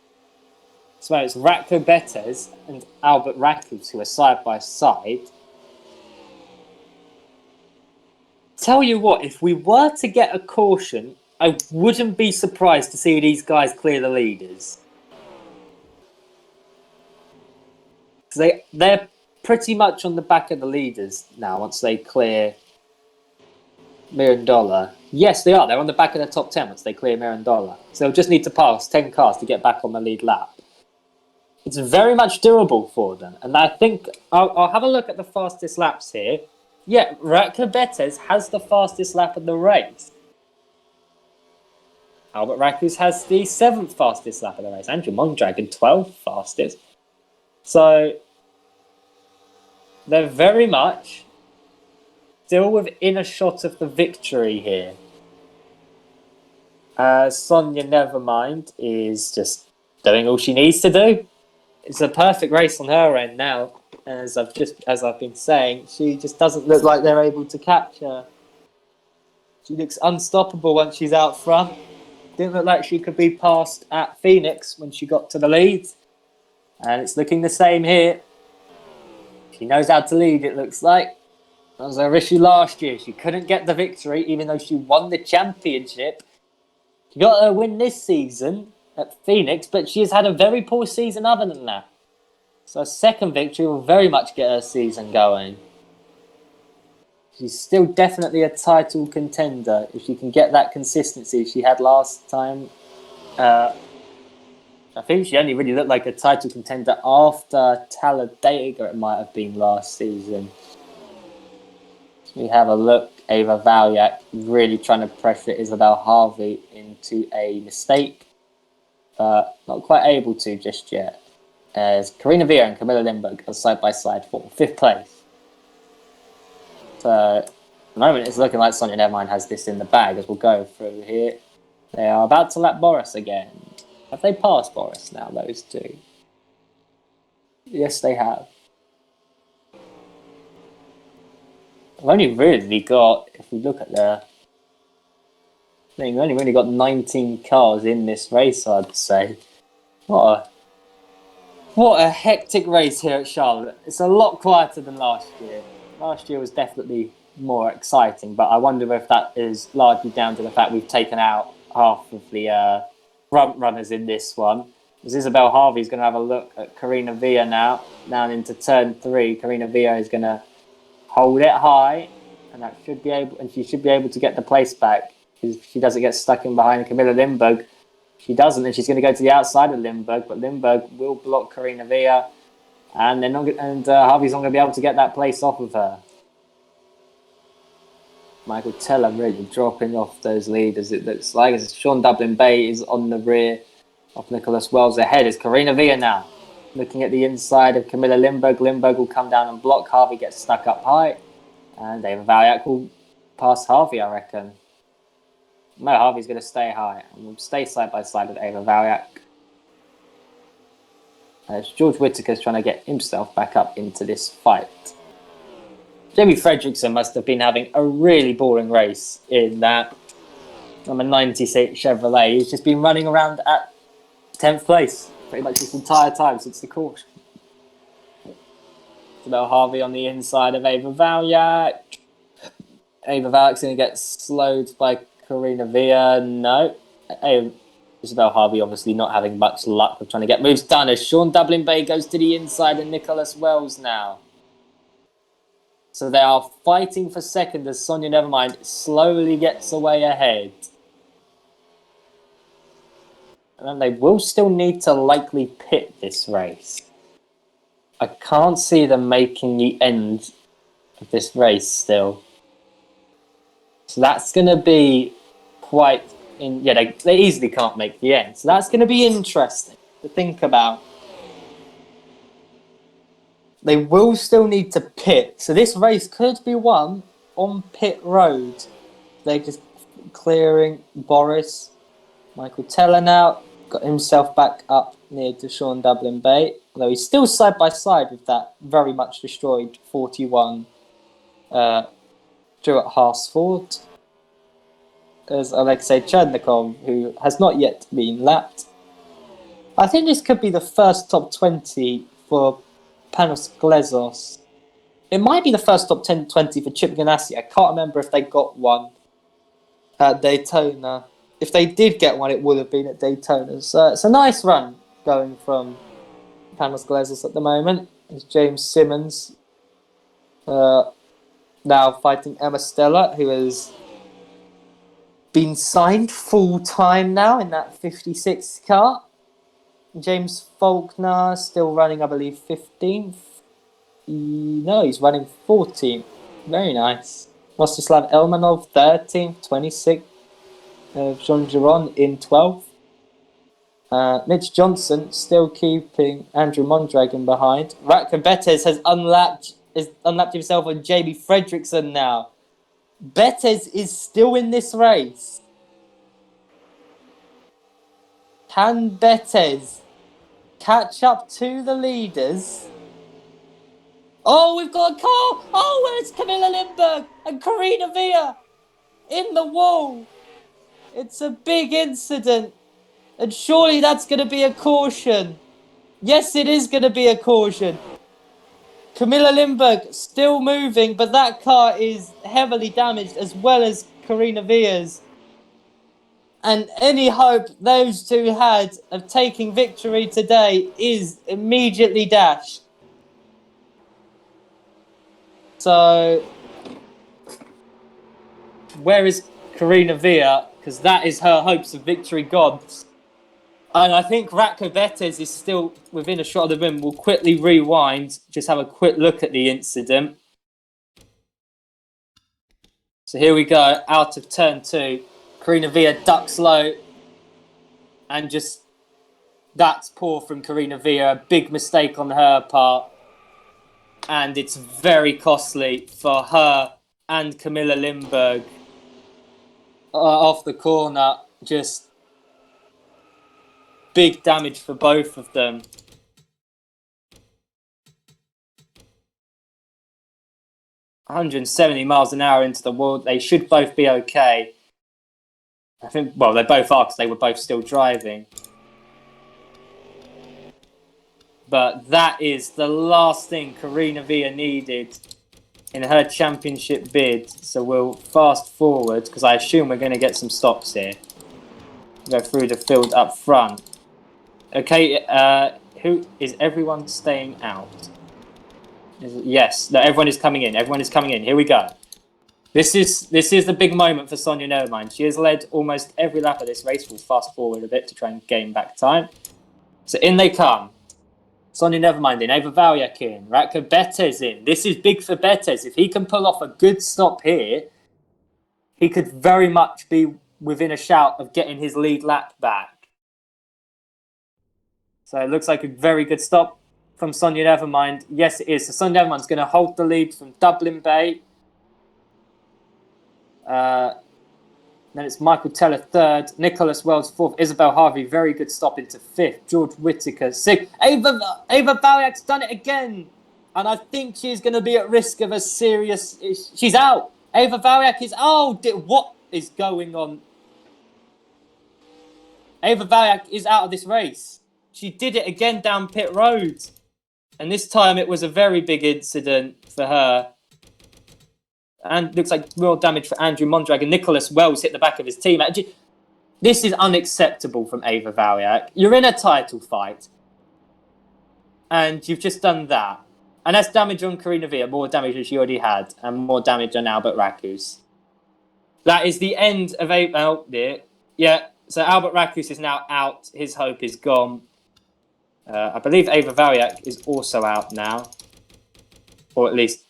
So it's Ratko Betes and Albert Rakus who are side by side. Tell you what, if we were to get a caution, I wouldn't be surprised to see these guys clear the leaders. They're pretty much on the back of the leaders now once they clear Mirandola. Yes, they are. They're on the back of the top 10 once they clear Mirandola. So they'll just need to pass 10 cars to get back on the lead lap. It's very much doable for them. And I think I'll have a look at the fastest laps here. Yeah, Ratko Betes has the fastest lap of the race. Albert Rakus has the 7th fastest lap of the race. Andrew Mondragon, 12th fastest. So they're very much still within a shot of the victory here. Sonia Nevermind is just doing all she needs to do. It's a perfect race on her end now. As I've been saying, she just doesn't look like they're able to catch her. She looks unstoppable once she's out front. Didn't look like she could be passed at Phoenix when she got to the lead. And it's looking the same here. She knows how to lead, it looks like. That was her issue last year. She couldn't get the victory, even though she won the championship. She got her win this season at Phoenix, but she has had a very poor season other than that. So a second victory will very much get her season going. She's still definitely a title contender if she can get that consistency she had last time. I think she only really looked like a title contender after Talladega, it might have been last season. We have a look. Ava Valyak really trying to pressure Isabel Harvey into a mistake. Not quite able to just yet. As Karina Villa and Camilla Lindbergh are side by side for 5th place. So at the moment it's looking like Sonia Nevermind has this in the bag as we'll go through here. They are about to lap Boris again. Have they passed Boris now, those two? Yes, they have. I've only really got, if we look at the thing, we've only really got 19 cars in this race, I'd say. What a hectic race here at Charlotte. It's a lot quieter than last year. Last year was definitely more exciting, but I wonder if that is largely down to the fact we've taken out half of the front runners in this one. As Isabel Harvey's going to have a look at Karina Villa now, down into turn 3. Karina Villa is going to hold it high, and that should be able, and she should be able to get the place back. If she doesn't get stuck in behind Camilla Lindbergh, she doesn't, and she's going to go to the outside of Lindbergh, but Lindbergh will block Karina Villa, and Harvey's not going to be able to get that place off of her. Michael Teller really dropping off those leaders, it looks like. As Sean Dublin Bay is on the rear of Nicholas Wells. Ahead is Karina Villa now. Looking at the inside of Camilla Lindbergh. Lindbergh will come down and block. Harvey gets stuck up high. And David Valyak will pass Harvey, I reckon. No, Harvey's going to stay high. And will stay side by side with Ava Valyak. As George Whitaker's trying to get himself back up into this fight. Jamie Fredrickson must have been having a really boring race in that I'm a 96 Chevrolet. He's just been running around at 10th place pretty much this entire time since the caution. Isabel Harvey on the inside of Ava Valyak. Ava Valyak's going to get slowed by Karina Villa. No. Isabel Harvey obviously not having much luck with trying to get moves done as Sean Dublin Bay goes to the inside and Nicholas Wells now. So they are fighting for second as Sonia Nevermind slowly gets away ahead. And then they will still need to likely pit this race. I can't see them making the end of this race still. So that's going to be quite... they easily can't make the end. So that's going to be interesting to think about. They will still need to pit. So this race could be won on pit road. They're just clearing Boris. Michael Teller now got himself back up near to Sean Dublin Bay. Although he's still side by side with that very much destroyed 41 Stuart Harsford. There's Alexei Chernikov, who has not yet been lapped. I think this could be the first top 20 for Panos Glezos. It might be the first top 10-20 for Chip Ganassi. I can't remember if they got one at Daytona. If they did get one, it would have been at Daytona. So it's a nice run going from Panos Glezos at the moment. It's James Simmons now fighting Emma Stella, who has been signed full-time now in that 56 car. James Faulkner still running, I believe, 15th. No, he's running 14th. Very nice. Rostislav Elmanov, 13th, 26th. Jean Giron in 12th. Mitch Johnson still keeping Andrew Mondragon behind. Ratko Betez has unlapped himself on Jamie Fredrickson now. Betez is still in this race. Can Betez catch up to the leaders? Oh, we've got a car! Oh, it's Camilla Lindberg and Karina Villa in the wall. It's a big incident. And surely that's going to be a caution. Yes, it is going to be a caution. Camilla Lindberg still moving, but that car is heavily damaged as well as Karina Villa's. And any hope those two had of taking victory today is immediately dashed. So, where is Karina Villa? Because that is her hopes of victory gone. And I think Ratko Betez is still within a shot of the rim. We'll quickly rewind, just have a quick look at the incident. So here we go, out of turn 2. Karina Villa ducks low. And just, that's poor from Karina Villa. A big mistake on her part. And it's very costly for her and Camilla Lindberg. Off the corner, just big damage for both of them. $170 miles an hour into the wall. They should both be okay. I think, well, they both are because they were both still driving. But that is the last thing Karina Villa needed in her championship bid. So we'll fast forward because I assume we're going to get some stops here. Go through the field up front. Okay, who is everyone staying out? Yes, no, everyone is coming in. Everyone is coming in. Here we go. This is the big moment for Sonia Nevermind. She has led almost every lap of this race. We'll fast forward a bit to try and gain back time. So in they come. Sonia Nevermind in, Ava Valyak in, Ratko Betez in. This is big for Betez. If he can pull off a good stop here, he could very much be within a shout of getting his lead lap back. So it looks like a very good stop from Sonia Nevermind. Yes, it is. So Sonia Nevermind's going to hold the lead from Dublin Bay. Then it's Michael Teller third, Nicholas Wells fourth, Isabel Harvey, very good stop into fifth, George Whittaker sixth. Ava Valyak's done it again. And I think she's going to be at risk of a serious... She's out. Ava Valyak is... Oh, what is going on? Ava Valyak is out of this race. She did it again down pit road. And this time it was a very big incident for her. And looks like real damage for Andrew Mondrag. And Nicholas Wells hit the back of his team. This is unacceptable from Ava Valyak. You're in a title fight. And you've just done that. And that's damage on Karina Villa. More damage than she already had. And more damage on Albert Rakus. That is the end of Yeah, so Albert Rakus is now out. His hope is gone. I believe Ava Valyak is also out now. Or at least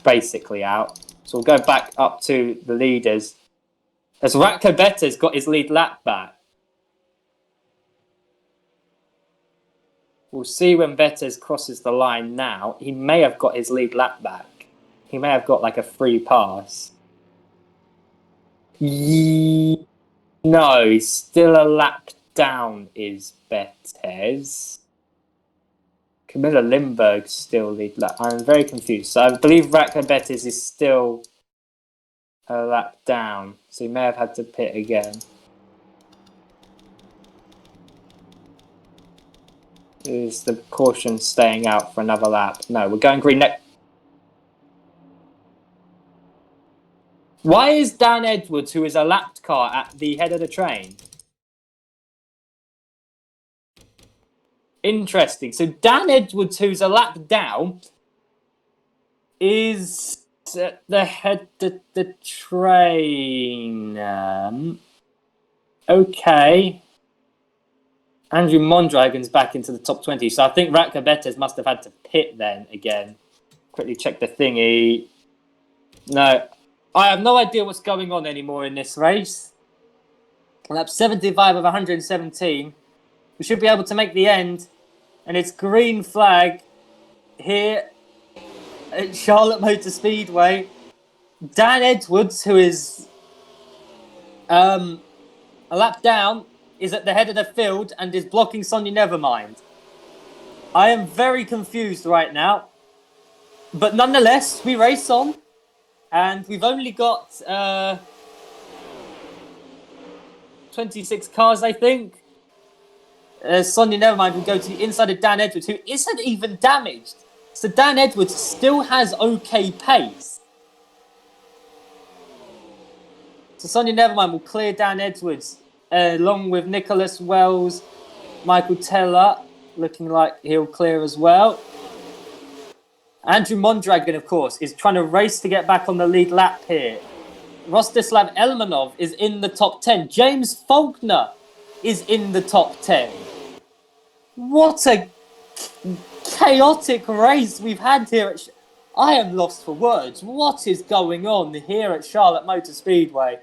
basically out. So we'll go back up to the leaders. As Ratko Better's got his lead lap back. We'll see when Better's crosses the line now. He may have got his lead lap back. He may have got like a free pass. No, he's still a lap down is Better's. Camilla Lindbergh still lead lap. I'm very confused. So I believe Ratko Better's is still a lap down. So he may have had to pit again. Is the caution staying out for another lap? No, we're going green next. Why is Dan Edwards, who is a lapped car, at the head of the train? Interesting. So Dan Edwards, who's a lap down, is at the head of the train. Okay. Andrew Mondragon's back into the top 20. So I think Ratko Better's must have had to pit then again. Quickly check the thingy. No. I have no idea what's going on anymore in this race. Lap 75 of 117. We should be able to make the end. And it's green flag here at Charlotte Motor Speedway. Dan Edwards, who is a lap down, is at the head of the field and is blocking Sonia Nevermind. I am very confused right now. But nonetheless, we race on. And we've only got 26 cars, I think. Sonia Nevermind will go to the inside of Dan Edwards, who isn't even damaged. So Dan Edwards still has okay pace. So Sonia Nevermind will clear Dan Edwards, along with Nicholas Wells, Michael Teller, looking like he'll clear as well. Andrew Mondragon, of course, is trying to race to get back on the lead lap here. Rostislav Elmanov is in the top 10. James Faulkner is in the top 10. What a chaotic race we've had here. I am lost for words. What is going on here at Charlotte Motor Speedway?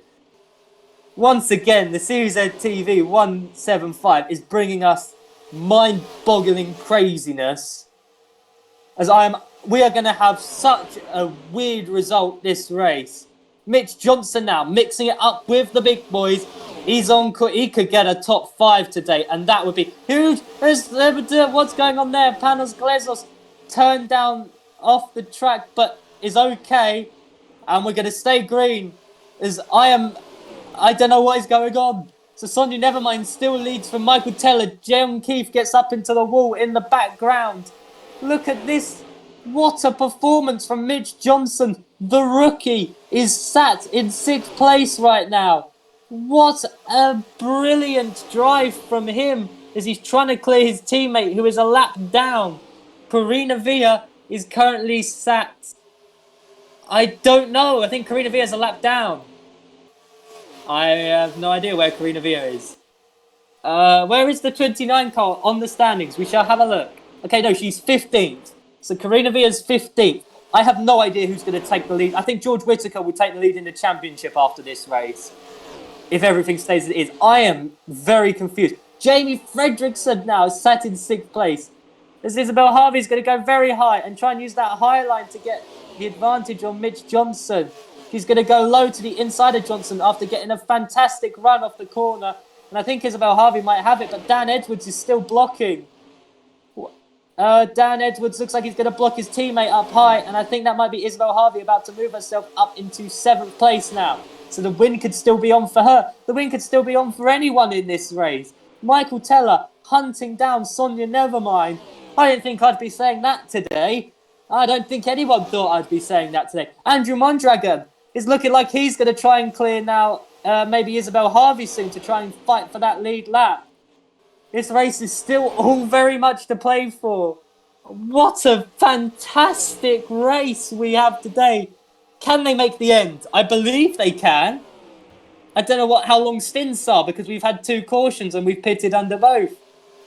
Once again, the CzTV 175 is bringing us mind-boggling craziness. We are going to have such a weird result this race. Mitch Johnson now mixing it up with the big boys. He could get a top 5 today, and that would be huge. What's going on there? Panos Glezos turned down off the track, but is okay. And we're going to stay green. I don't know what is going on. So Sonia Nevermind still leads from Michael Teller. Jem Keefe gets up into the wall in the background. Look at this. What a performance from Mitch Johnson. The rookie is sat in 6th place right now. What a brilliant drive from him as he's trying to clear his teammate who is a lap down. Karina Villa is currently sat. I don't know. I think Karina Villa is a lap down. I have no idea where Karina Villa is. Where is the 29 car on the standings? We shall have a look. Okay, no, she's 15th. So Karina Villa's 15th. I have no idea who's going to take the lead. I think George Whittaker will take the lead in the championship after this race, if everything stays as it is. I am very confused. Jamie Fredrickson now is sat in 6th place. As Isabel Harvey's going to go very high and try and use that high line to get the advantage on Mitch Johnson. She's going to go low to the inside of Johnson after getting a fantastic run off the corner. And I think Isabel Harvey might have it, but Dan Edwards is still blocking. Dan Edwards looks like he's going to block his teammate up high, and I think that might be Isabel Harvey about to move herself up into 7th place now. So the win could still be on for her. The win could still be on for anyone in this race. Michael Teller hunting down Sonia Nevermind. I didn't think I'd be saying that today. I don't think anyone thought I'd be saying that today. Andrew Mondragon is looking like he's going to try and clear now maybe Isabel Harvey soon to try and fight for that lead lap. This race is still all very much to play for. What a fantastic race we have today. Can they make the end? I believe they can. I don't know how long stints are because we've had 2 cautions and we've pitted under both.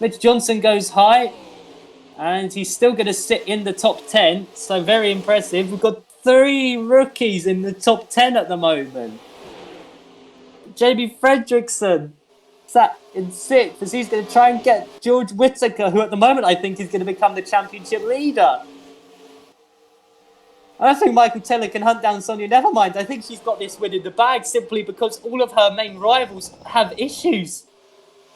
Mitch Johnson goes high and he's still going to sit in the top 10. So very impressive. We've got 3 rookies in the top 10 at the moment. JB Fredrickson sat in 6th as he's going to try and get George Whittaker, who at the moment I think is going to become the championship leader. I don't think Michael Teller can hunt down Sonia Nevermind. I think she's got this win in the bag simply because all of her main rivals have issues.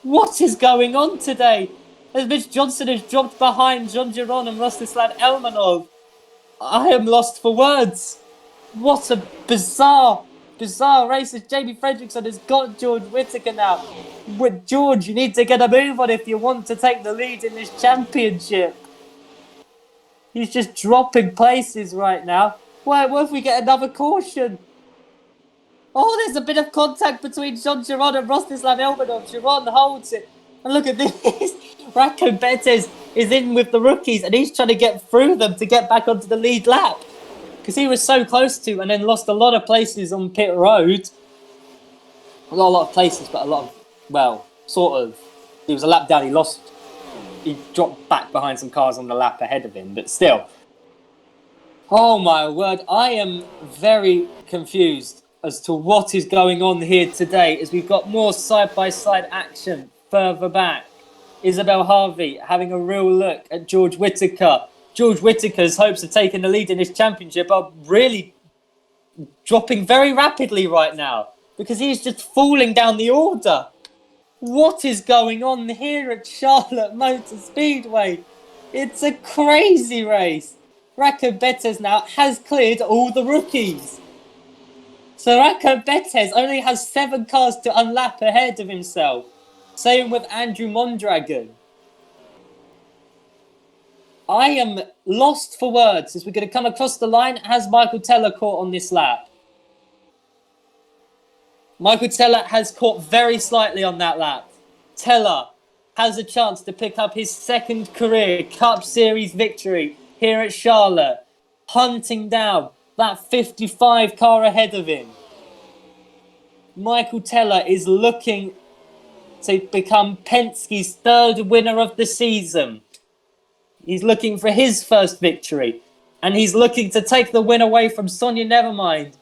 What is going on today? As Mitch Johnson has dropped behind John Giron and Rostislav Elmanov. I am lost for words. What a bizarre race as Jamie Fredrickson has got George Whittaker now. With George, you need to get a move on if you want to take the lead in this championship. He's just dropping places right now. What if we get another caution? Oh, there's a bit of contact between John Giron and Rostislav Elmanov. Giron holds it. And look at this. Racco Betez is in with the rookies and he's trying to get through them to get back onto the lead lap. Because he was so close to and then lost a lot of places on pit road. Not a lot of places, but a lot of, well, sort of. He was a lap down, he dropped back behind some cars on the lap ahead of him, but still. Oh my word, I am very confused as to what is going on here today as we've got more side-by-side action further back. Isabel Harvey having a real look at George Whittaker. George Whittaker's hopes of taking the lead in this championship are really dropping very rapidly right now because he's just falling down the order. What is going on here at Charlotte Motor Speedway? It's a crazy race. Racco Betez now has cleared all the rookies. So Racco Betez only has 7 cars to unlap ahead of himself. Same with Andrew Mondragon. I am lost for words as we're going to come across the line. Has Michael Teller caught on this lap? Michael Teller has caught very slightly on that lap. Teller has a chance to pick up his 2nd career Cup Series victory here at Charlotte, hunting down that 55 car ahead of him. Michael Teller is looking to become Penske's 3rd winner of the season. He's looking for his first victory, and he's looking to take the win away from Sonia Nevermind,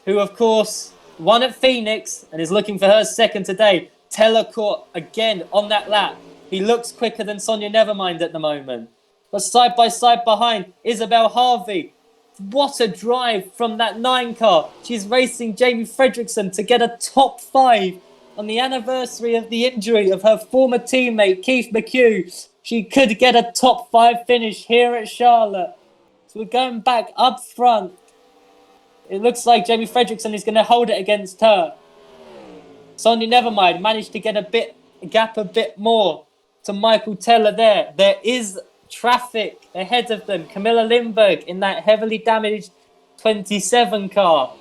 who, of course, won at Phoenix and is looking for her 2nd today. Teller caught again on that lap. He looks quicker than Sonia Nevermind at the moment. But side by side behind, Isabel Harvey. What a drive from that 9 car. She's racing Jamie Fredrickson to get a top 5 on the anniversary of the injury of her former teammate, Keith McHugh. She could get a top 5 finish here at Charlotte. So we're going back up front. It looks like Jamie Fredrickson is going to hold it against her. Sonia Nevermind managed to get a gap a bit more to Michael Teller there. There is traffic ahead of them. Camilla Lindberg in that heavily damaged 27 car.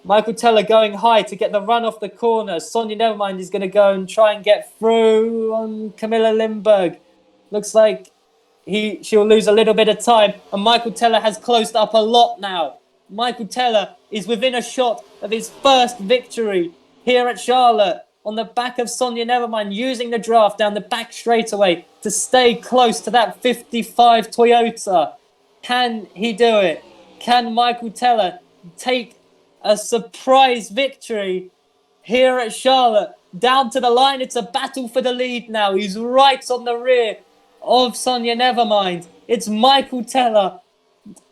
Michael Teller going high to get the run off the corner. Sonia Nevermind is going to go and try and get through on Camilla Lindberg. Looks like she'll lose a little bit of time. And Michael Teller has closed up a lot now. Michael Teller is within a shot of his first victory here at Charlotte on the back of Sonia Nevermind, using the draft down the back straightaway to stay close to that 55 Toyota. Can he do it? Can Michael Teller take a surprise victory here at Charlotte? Down to the line, it's a battle for the lead now. He's right on the rear of Sonia Nevermind. It's Michael Teller,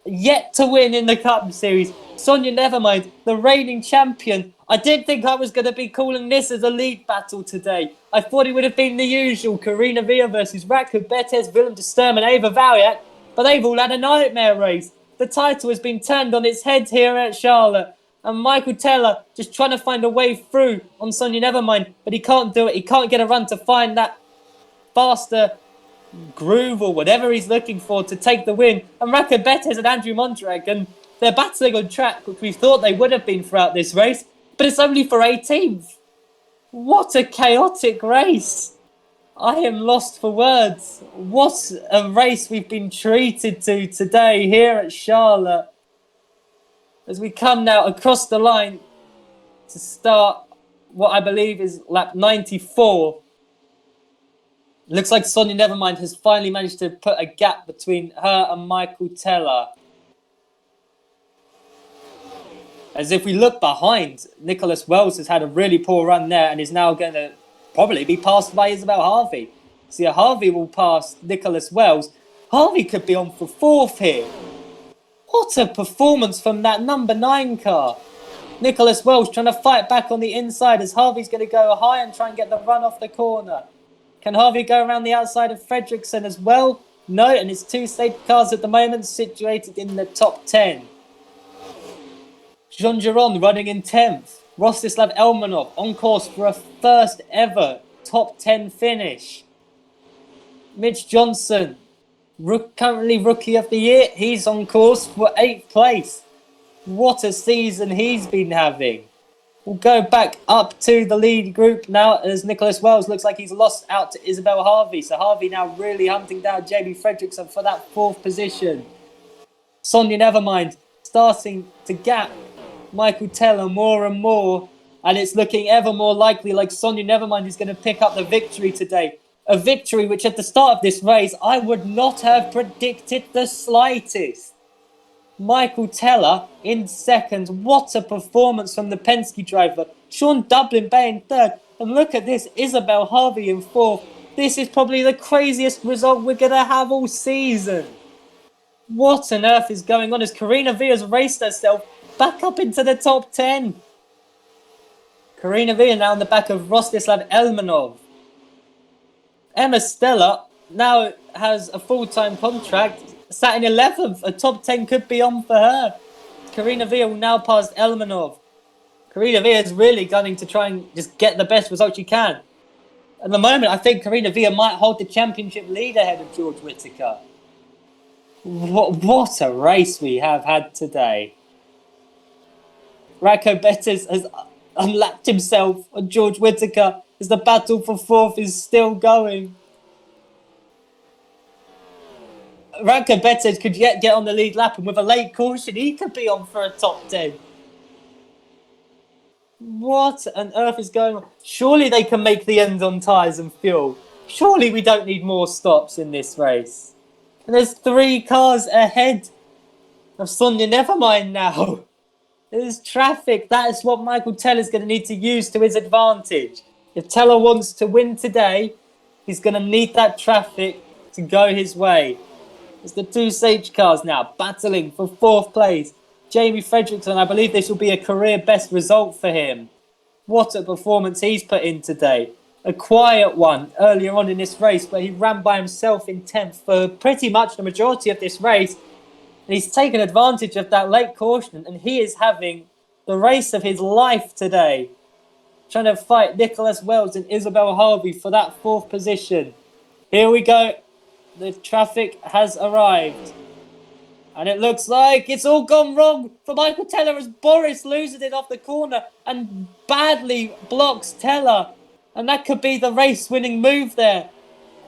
yet to win in the Cup Series. Sonia Nevermind, the reigning champion. I did think I was going to be calling this as a lead battle today. I thought it would have been the usual Karina Villa versus Racco Betez, Willem de Sturm and Ava Valiant, but they've all had a nightmare race. The title has been turned on its head here at Charlotte, And Michael Taylor just trying to find a way through on Sonia Nevermind, but he can't do it. He can't get a run to find that faster groove or whatever he's looking for to take the win. And Raka Betes and Andrew Montrag, and they're battling on track, which we thought they would have been throughout this race, but it's only for 18th. What a chaotic race. I am lost for words. What a race we've been treated to today here at Charlotte. As we come now across the line to start what I believe is lap 94. Looks like Sonia Nevermind has finally managed to put a gap between her and Michael Teller. As if we look behind, Nicholas Wells has had a really poor run there and is now going to probably be passed by Isabel Harvey. See, Harvey will pass Nicholas Wells. Harvey could be on for 4th here. What a performance from that number 9 car. Nicholas Wells trying to fight back on the inside as Harvey's going to go high and try and get the run off the corner. Can Harvey go around the outside of Fredrickson as well? No, and it's 2 stage cars at the moment situated in the top 10. Jean Giron running in 10th. Rostislav Elmanov on course for a first ever top 10 finish. Mitch Johnson, currently Rookie of the Year, he's on course for 8th place. What a season he's been having. We'll go back up to the lead group now as Nicholas Wells looks like he's lost out to Isabel Harvey. So Harvey now really hunting down Jamie Fredrickson for that 4th position. Sonia Nevermind starting to gap Michael Teller more and more. And it's looking ever more likely like Sonia Nevermind is going to pick up the victory today. A victory which at the start of this race I would not have predicted the slightest. Michael Teller in 2nd. What a performance from the Penske driver. Sean Dublin Bay in 3rd. And look at this, Isabel Harvey in 4th. This is probably the craziest result we're going to have all season. What on earth is going on as Karina Villa's raced herself back up into the top 10. Karina Villa now on the back of Rostislav Elmanov. Emma Stella now has a full-time contract. Sat in 11th, a top 10 could be on for her. Karina Villa will now pass Elmanov. Karina Villa is really gunning to try and just get the best result she can. At the moment, I think Karina Villa might hold the championship lead ahead of George Whittaker. What a race we have had today. Racco Bettes has unlapped himself on George Whittaker as the battle for 4th is still going. Racco Bettes could yet get on the lead lap, and with a late caution, he could be on for a top 10. What on earth is going on? Surely they can make the end on tyres and fuel. Surely we don't need more stops in this race. And there's 3 cars ahead of Sonia Nevermind now. There's traffic. That is what Michael Teller's going to need to use to his advantage. If Teller wants to win today, he's going to need that traffic to go his way. It's the 2 stage cars now battling for 4th place. Jamie Fredrickson, I believe this will be a career best result for him. What a performance he's put in today. A quiet one earlier on in this race, but he ran by himself in 10th for pretty much the majority of this race. And he's taken advantage of that late caution, and he is having the race of his life today. Trying to fight Nicholas Wells and Isabel Harvey for that 4th position. Here we go. The traffic has arrived. And it looks like it's all gone wrong for Michael Teller as Boris loses it off the corner and badly blocks Teller. And that could be the race-winning move there.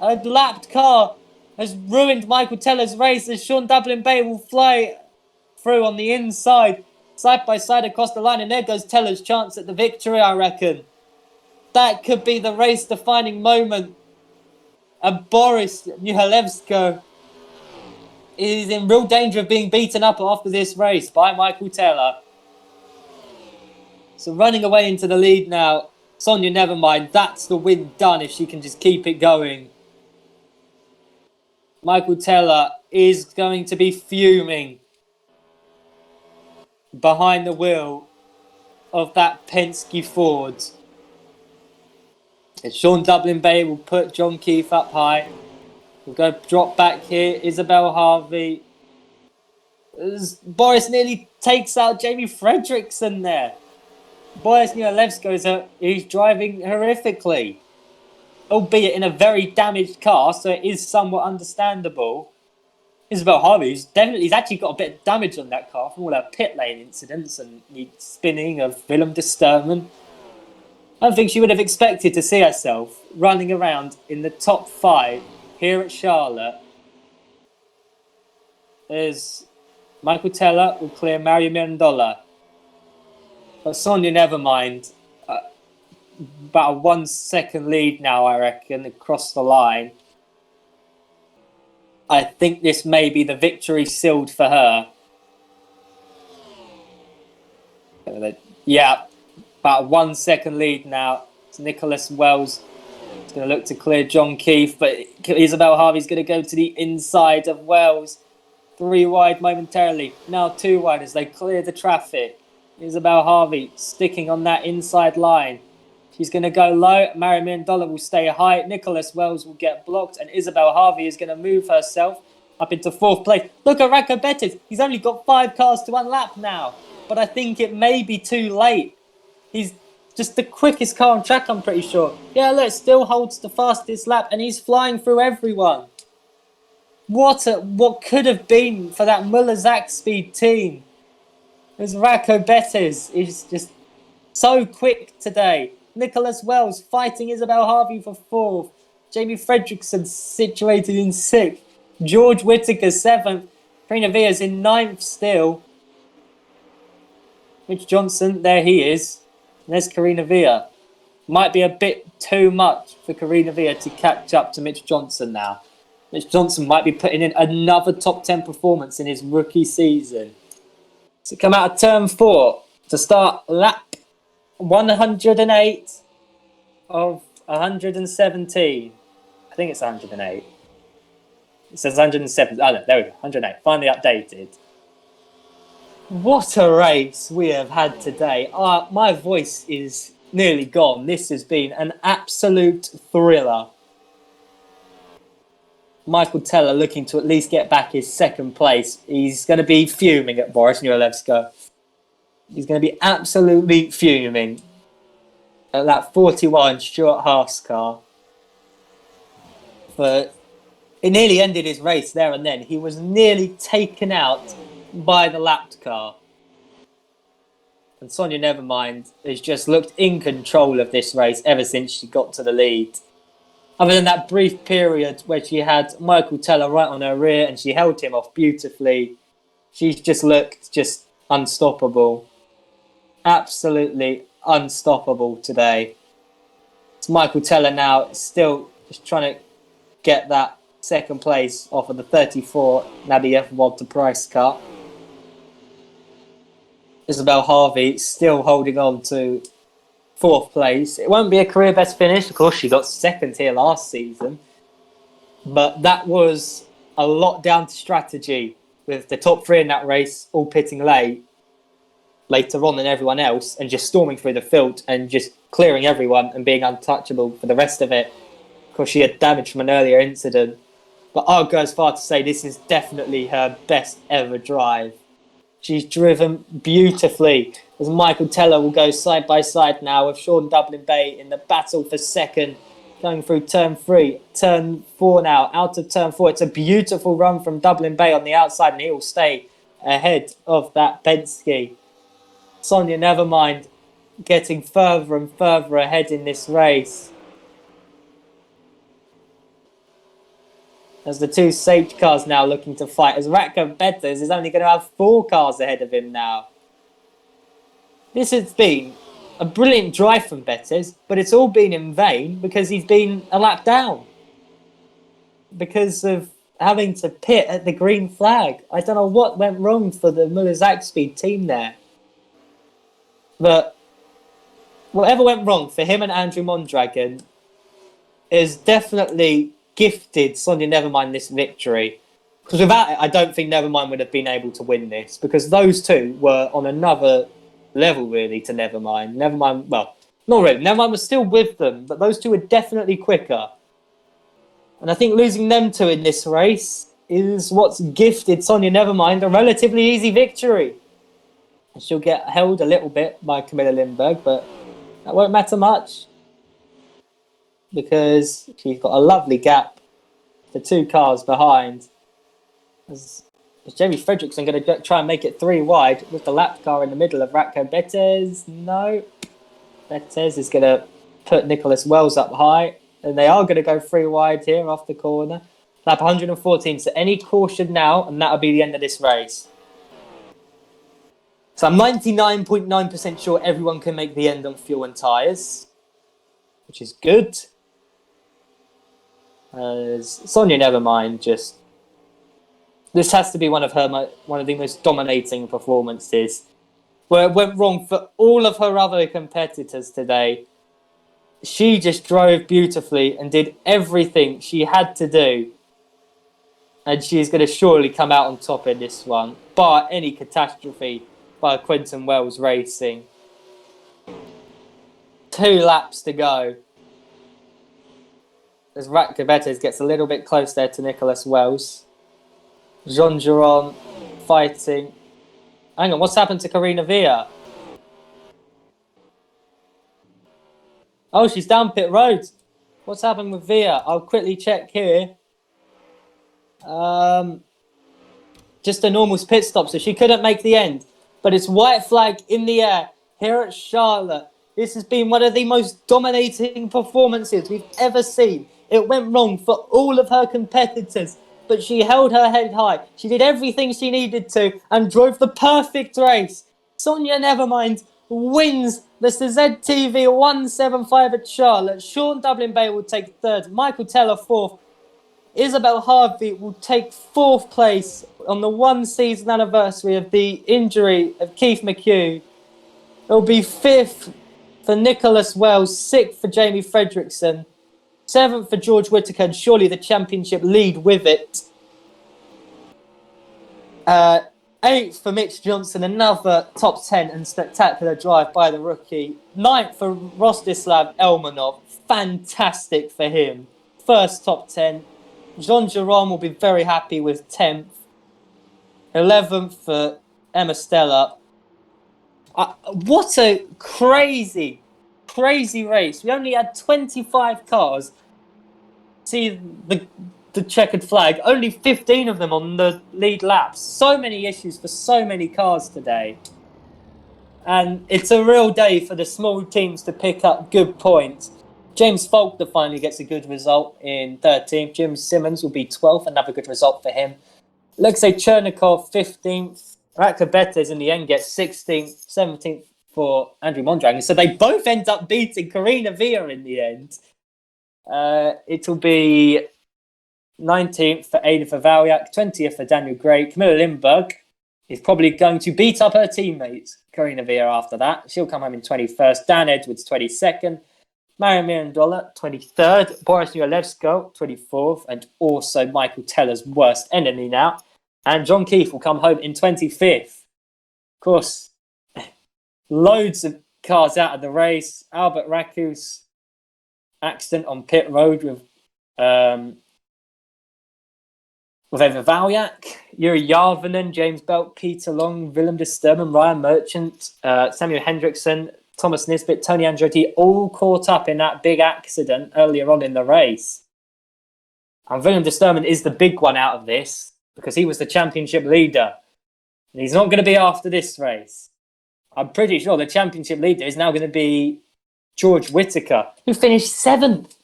A lapped car has ruined Michael Teller's race as Sean Dublin Bay will fly through on the inside, side by side across the line. And there goes Teller's chance at the victory, I reckon. That could be the race-defining moment. And Boris Mihalevsko is in real danger of being beaten up after this race by Michael Teller. So running away into the lead now, Sonia Nevermind. That's the win done if she can just keep it going. Michael Teller is going to be fuming behind the wheel of that Penske Ford. And Sean Dublin Bay will put John Keefe up high. We'll go drop back here. Isabel Harvey as Boris nearly takes out Jamie Fredrickson there. Boris Niolewsko he's driving horrifically, albeit in a very damaged car, so it is somewhat understandable. Isabel Harvey's he's actually got a bit of damage on that car from all her pit lane incidents and the spinning of Willem de Sturman. I don't think she would have expected to see herself running around in the top 5 here at Charlotte. As Michael Teller will clear Mario Mendola. But Sonia Nevermind, about a 1 second lead now, I reckon, across the line. I think this may be the victory sealed for her. Yeah, about a 1 second lead now. It's Nicholas Wells. It's going to look to clear John Keefe, but Isabel Harvey's going to go to the inside of Wells. 3 wide momentarily. Now 2 wide as they clear the traffic. Isabel Harvey sticking on that inside line. She's going to go low. Mary Mendola will stay high. Nicholas Wells will get blocked. And Isabel Harvey is going to move herself up into 4th place. Look at Racco Bettis. He's only got 5 cars to unlap now. But I think it may be too late. He's just the quickest car on track, I'm pretty sure. Yeah, look, still holds the fastest lap. And he's flying through everyone. What could have been for that Muller-Zach Speed team. As Racco Bettis is just so quick today. Nicholas Wells fighting Isabel Harvey for 4th. Jamie Fredrickson situated in 6th. George Whittaker 7th. Karina Villa's in 9th still. Mitch Johnson, there he is. And there's Karina Villa. Might be a bit too much for Karina Villa to catch up to Mitch Johnson now. Mitch Johnson might be putting in another top 10 performance in his rookie season. So come out of turn 4 to start lap 108 of 117. I think it's 108. It says 107. Oh no, there we go. 108. Finally updated. What a race we have had today. My voice is nearly gone. This has been an absolute thriller. Michael Teller looking to at least get back his 2nd place. He's going to be fuming at Boris Niolewsko. He's going to be absolutely fuming at that 41 Stuart Haas car. But it nearly ended his race there and then. He was nearly taken out by the lapped car. And Sonia Nevermind has just looked in control of this race ever since she got to the lead. Other than that brief period where she had Michael Teller right on her rear and she held him off beautifully, she's just looked just unstoppable. Absolutely unstoppable today. It's Michael Teller now still just trying to get that 2nd place off of the 34 Nadia Walter Price car. Isabel Harvey still holding on to 4th place. It won't be a career best finish. Of course, she got 2nd here last season. But that was a lot down to strategy with the top 3 in that race all pitting later on than everyone else and just storming through the field and just clearing everyone and being untouchable for the rest of it. Of course, she had damage from an earlier incident. But I'll go as far to say this is definitely her best ever drive. She's driven beautifully as Michael Teller will go side by side now with Sean Dublin Bay in the battle for 2nd, going through turn 3, turn 4 now, out of turn 4. It's a beautiful run from Dublin Bay on the outside and he will stay ahead of that Penske. Sonia Nevermind getting further and further ahead in this race. As the 2 Sage cars now looking to fight, as Ratko Bettis is only going to have 4 cars ahead of him now. This has been a brilliant drive from Bettis, but it's all been in vain because he's been a lap down. Because of having to pit at the green flag. I don't know what went wrong for the Muller-Zach Speed team there. But whatever went wrong for him and Andrew Mondragon is definitely gifted Sonia Nevermind this victory. Because without it, I don't think Nevermind would have been able to win this. Because those 2 were on another level, really, to Nevermind. Nevermind, well, not really. Nevermind was still with them, but those 2 were definitely quicker. And I think losing them 2 in this race is what's gifted Sonia Nevermind a relatively easy victory. She'll get held a little bit by Camilla Lindberg, but that won't matter much because she's got a lovely gap, the 2 cars behind. Is Jamie Fredrickson going to try and make it 3 wide with the lap car in the middle of Ratko Betez? No. Betez is going to put Nicholas Wells up high, and they are going to go 3 wide here off the corner. Lap 114, so any caution now, and that'll be the end of this race. So I'm 99.9% sure everyone can make the end on fuel and tyres, which is good. Sonia Nevermind just... This has to be one of the most dominating performances. Where it went wrong for all of her other competitors today. She just drove beautifully and did everything she had to do. And she's going to surely come out on top in this one. Bar any catastrophe by Quentin Wells Racing. 2 laps to go. As Ratko Betez gets a little bit close there to Nicholas Wells. Jean-Jérôme fighting. Hang on, what's happened to Karina Villa? Oh, she's down pit road. What's happened with Villa? I'll quickly check here. Just a normal pit stop, so she couldn't make the end. But it's white flag in the air here at Charlotte. This has been one of the most dominating performances we've ever seen. It went wrong for all of her competitors, but she held her head high. She did everything she needed to and drove the perfect race. Sonia Nevermind wins the CzTV 175 at Charlotte. Sean Dublin Bay will take 3rd. Michael Teller 4th. Isabel Harvey will take 4th place on the 1 season anniversary of the injury of Keith McHugh. It'll be 5th for Nicholas Wells, 6th for Jamie Fredrickson, 7th for George Whittaker, and surely the championship lead with it. 8th for Mitch Johnson, another top 10 and spectacular drive by the rookie. 9th for Rostislav Elmanov, fantastic for him. First top 10. Jean-Jérôme will be very happy with 10th. 11th for Emma Stella. What a crazy race. We only had 25 cars. See the checkered flag. Only 15 of them on the lead laps. So many issues for so many cars today. And it's a real day for the small teams to pick up good points. James Faulkner finally gets a good result in 13th. Jim Simmons will be 12th. Another good result for him. Alexei Chernikov, 15th. Ratko Betez in the end gets 16th, 17th for Andrew Mondragon. So they both end up beating Karina Villa in the end. It'll be 19th for Ada Favalyak, 20th for Daniel Gray. Camilla Lindberg is probably going to beat up her teammate, Karina Villa, after that. She'll come home in 21st. Dan Edwards, 22nd. Marian Mirandola, 23rd. Boris Nyolevsko, 24th. And also Michael Teller's worst enemy now. And John Keefe will come home in 25th. Of course, loads of cars out of the race. Albert Rakus, accident on pit road with Eva Valyak, Yuri Yarvinen, James Belt, Peter Long, Willem de Sturman, Ryan Merchant, Samuel Hendrickson, Thomas Nisbet, Tony Andretti, all caught up in that big accident earlier on in the race. And Willem de Sturman is the big one out of this, because he was the championship leader. And he's not going to be after this race. I'm pretty sure the championship leader is now going to be George Whittaker, who finished 7th.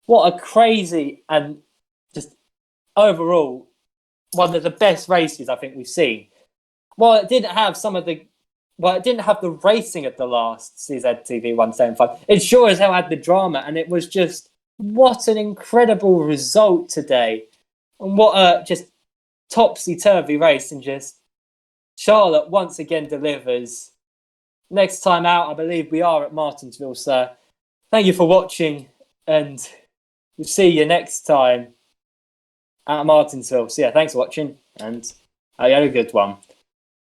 What a crazy and just overall one of the best races I think we've seen. Well, it didn't have the racing at the last CzTV 175. It sure as hell had the drama, and it was just, what an incredible result today. And what a just topsy-turvy race, and just Charlotte once again delivers. Next time out, I believe we are at Martinsville, so thank you for watching, and we'll see you next time at Martinsville. So yeah, thanks for watching, and I had a good one.